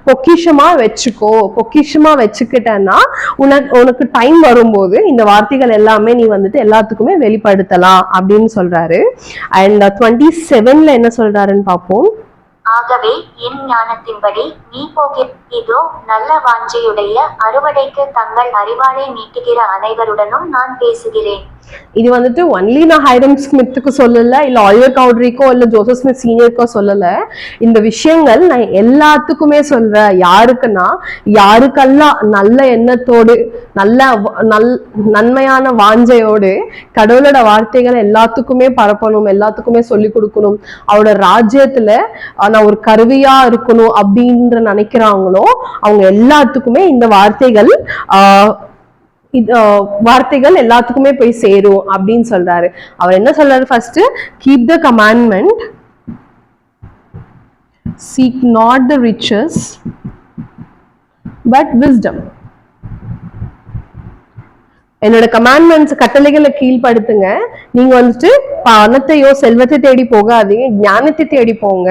பொக்கிஷமா வச்சுக்கோ. பொக்கிஷமா வச்சுக்கிட்டேன்னா உனக்கு டைம் வரும்போது இந்த வார்த்தைகள் எல்லாமே நீ வந்துட்டு எல்லாத்துக்குமே வெளிப்படுத்தலாம் அப்படின்னு சொல்றாரு. அண்ட் 27ல என்ன சொல்றாருன்னு பார்ப்போம். ஆகவே என் ஞானத்தின்படி நீ போகிற. இதோ நல்ல வாஞ்சையுடைய அறுவடைக்கு தங்கள் அறிவாளை நீட்டுகிற அனைவருடனும் நான் பேசுகிறேன். இது வந்துட்டு ஒன்லி நான் ஹைரம் ஸ்மித்துக்கு சொல்லல, இல்ல ஆலிவர் கவுடரிக்கோ இல்ல ஜோசப் ஸ்மித் சீனியருக்கோ சொல்லல. இந்த விஷயங்கள் நான் எல்லாத்துக்குமே சொல்றேன். யாருக்குன்னா, யாருக்கெல்லாம் நல்ல எண்ணத்தோடு நன்மையான வாஞ்சையோடு கடவுளோட வார்த்தைகளை எல்லாத்துக்குமே பரப்பணும், எல்லாத்துக்குமே சொல்லி கொடுக்கணும், அவரோட ராஜ்யத்துல நான் ஒரு கருவியா இருக்கணும் அப்படின்ற நினைக்கிறாங்களோ அவங்க எல்லாத்துக்குமே இந்த வார்த்தைகள் எல்லாத்துக்குமே போய் சேரும் அப்படின்னு சொல்றாரு. அவர் என்ன சொல்றாரு? First, keep the commandment, seek not the riches but wisdom. என்னோட கமாண்ட்மெண்ட்ஸ் கட்டளைகளை கீழ்படுத்துங்க. நீங்க வந்துட்டு பணத்தையோ செல்வத்தை தேடி போகாதீங்க, ஞானத்தை தேடி போங்க.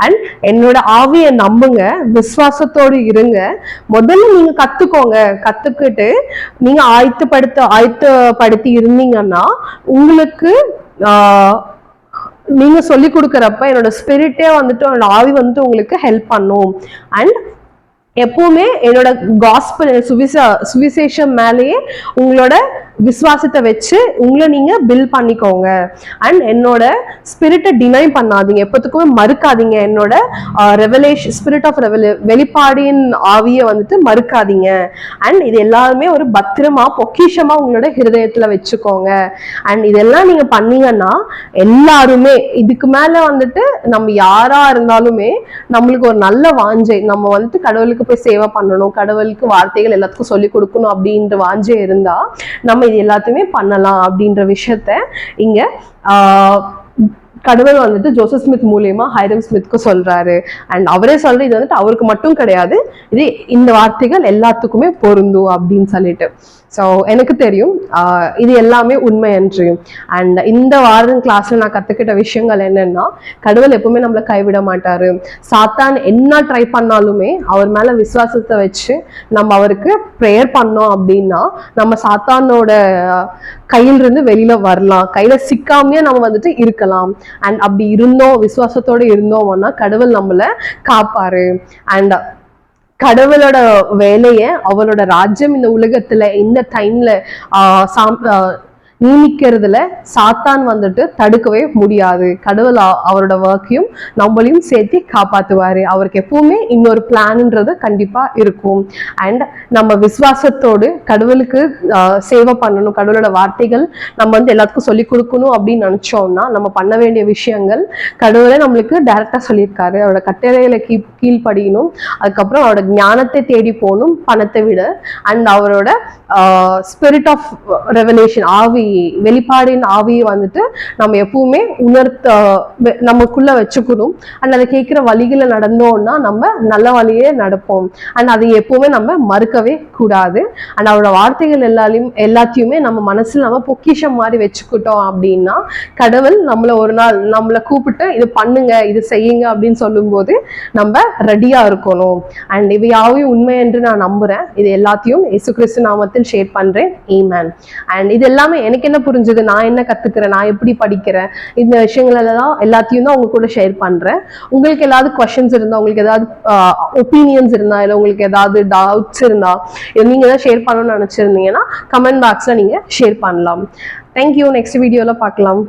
அண்ட் என்னோட ஆவியை நம்புங்க, விசுவாசத்தோடு இருங்க. முதல்ல நீங்க கத்துக்கிட்டு நீங்க ஆயத்தப்படுத்தி இருந்தீங்கன்னா உங்களுக்கு நீங்க சொல்லி கொடுக்கறப்ப என்னோட ஸ்பிரிட்டே வந்துட்டு என்னோட ஆவி வந்துட்டு உங்களுக்கு ஹெல்ப் பண்ணும். அண்ட் எப்பவுமே என்னோட காஸ்பல் சுவிசேஷம் மேலேயே உங்களோட விசுவாசத்தை வச்சு உங்களை நீங்க பில் பண்ணிக்கோங்க. அண்ட் என்னோட ஸ்பிரிட்டை டினை பண்ணாதீங்க, எப்பத்துக்குமே மறுக்காதீங்க. என்னோட ஸ்பிரிட் ஆஃப் வெளிப்பாடின் ஆவியை வந்துட்டு மறுக்காதீங்க. அண்ட் இது எல்லாருமே ஒரு பத்திரமா பொக்கிஷமா உங்களோட ஹிருதயத்துல வச்சுக்கோங்க. அண்ட் இதெல்லாம் நீங்க பண்ணீங்கன்னா எல்லாருமே இதுக்கு மேல வந்துட்டு நம்ம யாரா இருந்தாலுமே நம்மளுக்கு ஒரு நல்ல வாஞ்சை, நம்ம வந்துட்டு கடவுளுக்கு போய் சேவை பண்ணணும், கடவுளுக்கு வார்த்தைகள் எல்லாத்துக்கும் சொல்லி கொடுக்கணும் அப்படின்ற வாஞ்சை இருந்தா நம்ம இது எல்லாத்தையுமே பண்ணலாம் அப்படின்ற விஷயத்த இங்க கடவுள் வந்துட்டு ஜோசப் ஸ்மித் மூலியமா ஹைரம் ஸ்மித்க்கு சொல்றாரு. அண்ட் அவரே சொல்ற இது வந்துட்டு அவருக்கு மட்டும் கிடையாது, இது இந்த வார்த்தைகள் எல்லாத்துக்குமே பொருந்தும் அப்படின்னு சொல்லிட்டு. ஸோ எனக்கு தெரியும் இது எல்லாமே உண்மை என்று. அண்ட் இந்த வாரம் கிளாஸ்ல நான் கத்துக்கிட்ட விஷயங்கள் என்னன்னா, கடவுள் எப்பவுமே நம்மளை கைவிட மாட்டாரு. சாத்தான் என்ன ட்ரை பண்ணாலுமே அவர் மேல விசுவாசத்தை வச்சு நம்ம அவருக்கு ப்ரேயர் பண்ணோம் அப்படின்னா நம்ம சாத்தானோட கையிலிருந்து வெளியில வரலாம், கையில சிக்காமையே நம்ம வந்துட்டு இருக்கலாம். அண்ட் அப்படி விசுவாசத்தோட இருந்தோம்னா கடவுள் நம்மளை காப்பாரு. அண்ட் கடவுளோட வேலைய, அவரோட ராஜ்யம் இந்த உலகத்துல இந்த டைம்ல நியமிக்கிறதுல சாத்தான் வந்துட்டு தடுக்கவே முடியாது. கடவுள் அவரோட ஒர்க்கையும் நம்மளையும் சேர்த்து காப்பாத்துவாரு. அவருக்கு எப்பவுமே இன்னொரு பிளான்ன்றது கண்டிப்பா இருக்கும். அண்ட் நம்ம விசுவாசத்தோடு கடவுளுக்கு சேவை பண்ணணும், கடவுளோட வார்த்தைகள் நம்ம வந்து எல்லாத்துக்கும் சொல்லி கொடுக்கணும் அப்படின்னு நினைச்சோம்னா நம்ம பண்ண வேண்டிய விஷயங்கள் கடவுளை நம்மளுக்கு டைரக்டா சொல்லியிருக்காரு. அவரோட கட்டளைகளை கீழ்ப்படியணும், அதுக்கப்புறம் அவரோட ஞானத்தை தேடி போகணும் பணத்தை விட. அண்ட் அவரோட ஸ்பிரிட் ஆஃப் ரெவலேஷன் ஆவி, வெளிப்பாடின் ஆவியை வந்துட்டு நம்ம எப்பவுமே நமக்குள்ள வச்சுக்கணும். அண்ட் அதை கேட்கிற வழிகளை நடந்தோம்னா நம்ம நல்ல வழியே நடப்போம். அண்ட் அதை எப்பவுமே நம்ம மறுக்கவே கூடாது. அண்ட் அவரோட வார்த்தைகள் எல்லாத்தையுமே நம்ம மனசுல நம்ம பொக்கிஷம் மாதிரி வச்சுக்கிட்டோம் அப்படின்னா கடவுள் ஒரு நாள் நம்மளை கூப்பிட்டு இது பண்ணுங்க, இது செய்யுங்க அப்படின்னு சொல்லும் போது நம்ம ரெடியா இருக்கணும். அண்ட் இவையாவையும் உண்மை என்று நான் நம்புறேன். இது எல்லாத்தையும் இயேசு கிறிஸ்து நாமத்தில் ஷேர் பண்றேன். ஆமென். அண்ட் இது எல்லாமே எனக்கு என்ன புரிஞ்சது, நான் என்ன கத்துக்கிறேன், நான் எப்படி படிக்கிறேன், இந்த விஷயங்கள் எல்லாம் எல்லாத்தையும் தான் உங்க கூட ஷேர் பண்றேன். உங்களுக்கு ஏதாவது கொஸ்டின்ஸ் இருந்தா, உங்களுக்கு ஏதாவது ஒப்பீனியன்ஸ் இருந்தா, இல்லை உங்களுக்கு ஏதாவது டவுட்ஸ் இருந்தா, நீங்க ஏதாவது ஷேர் பண்ணணும்னு நினைச்சிருந்தீங்கன்னா கமெண்ட் பாக்ஸ்ல நீங்க ஷேர் பண்ணலாம். தேங்க்யூ. நெக்ஸ்ட் வீடியோல பார்க்கலாம்.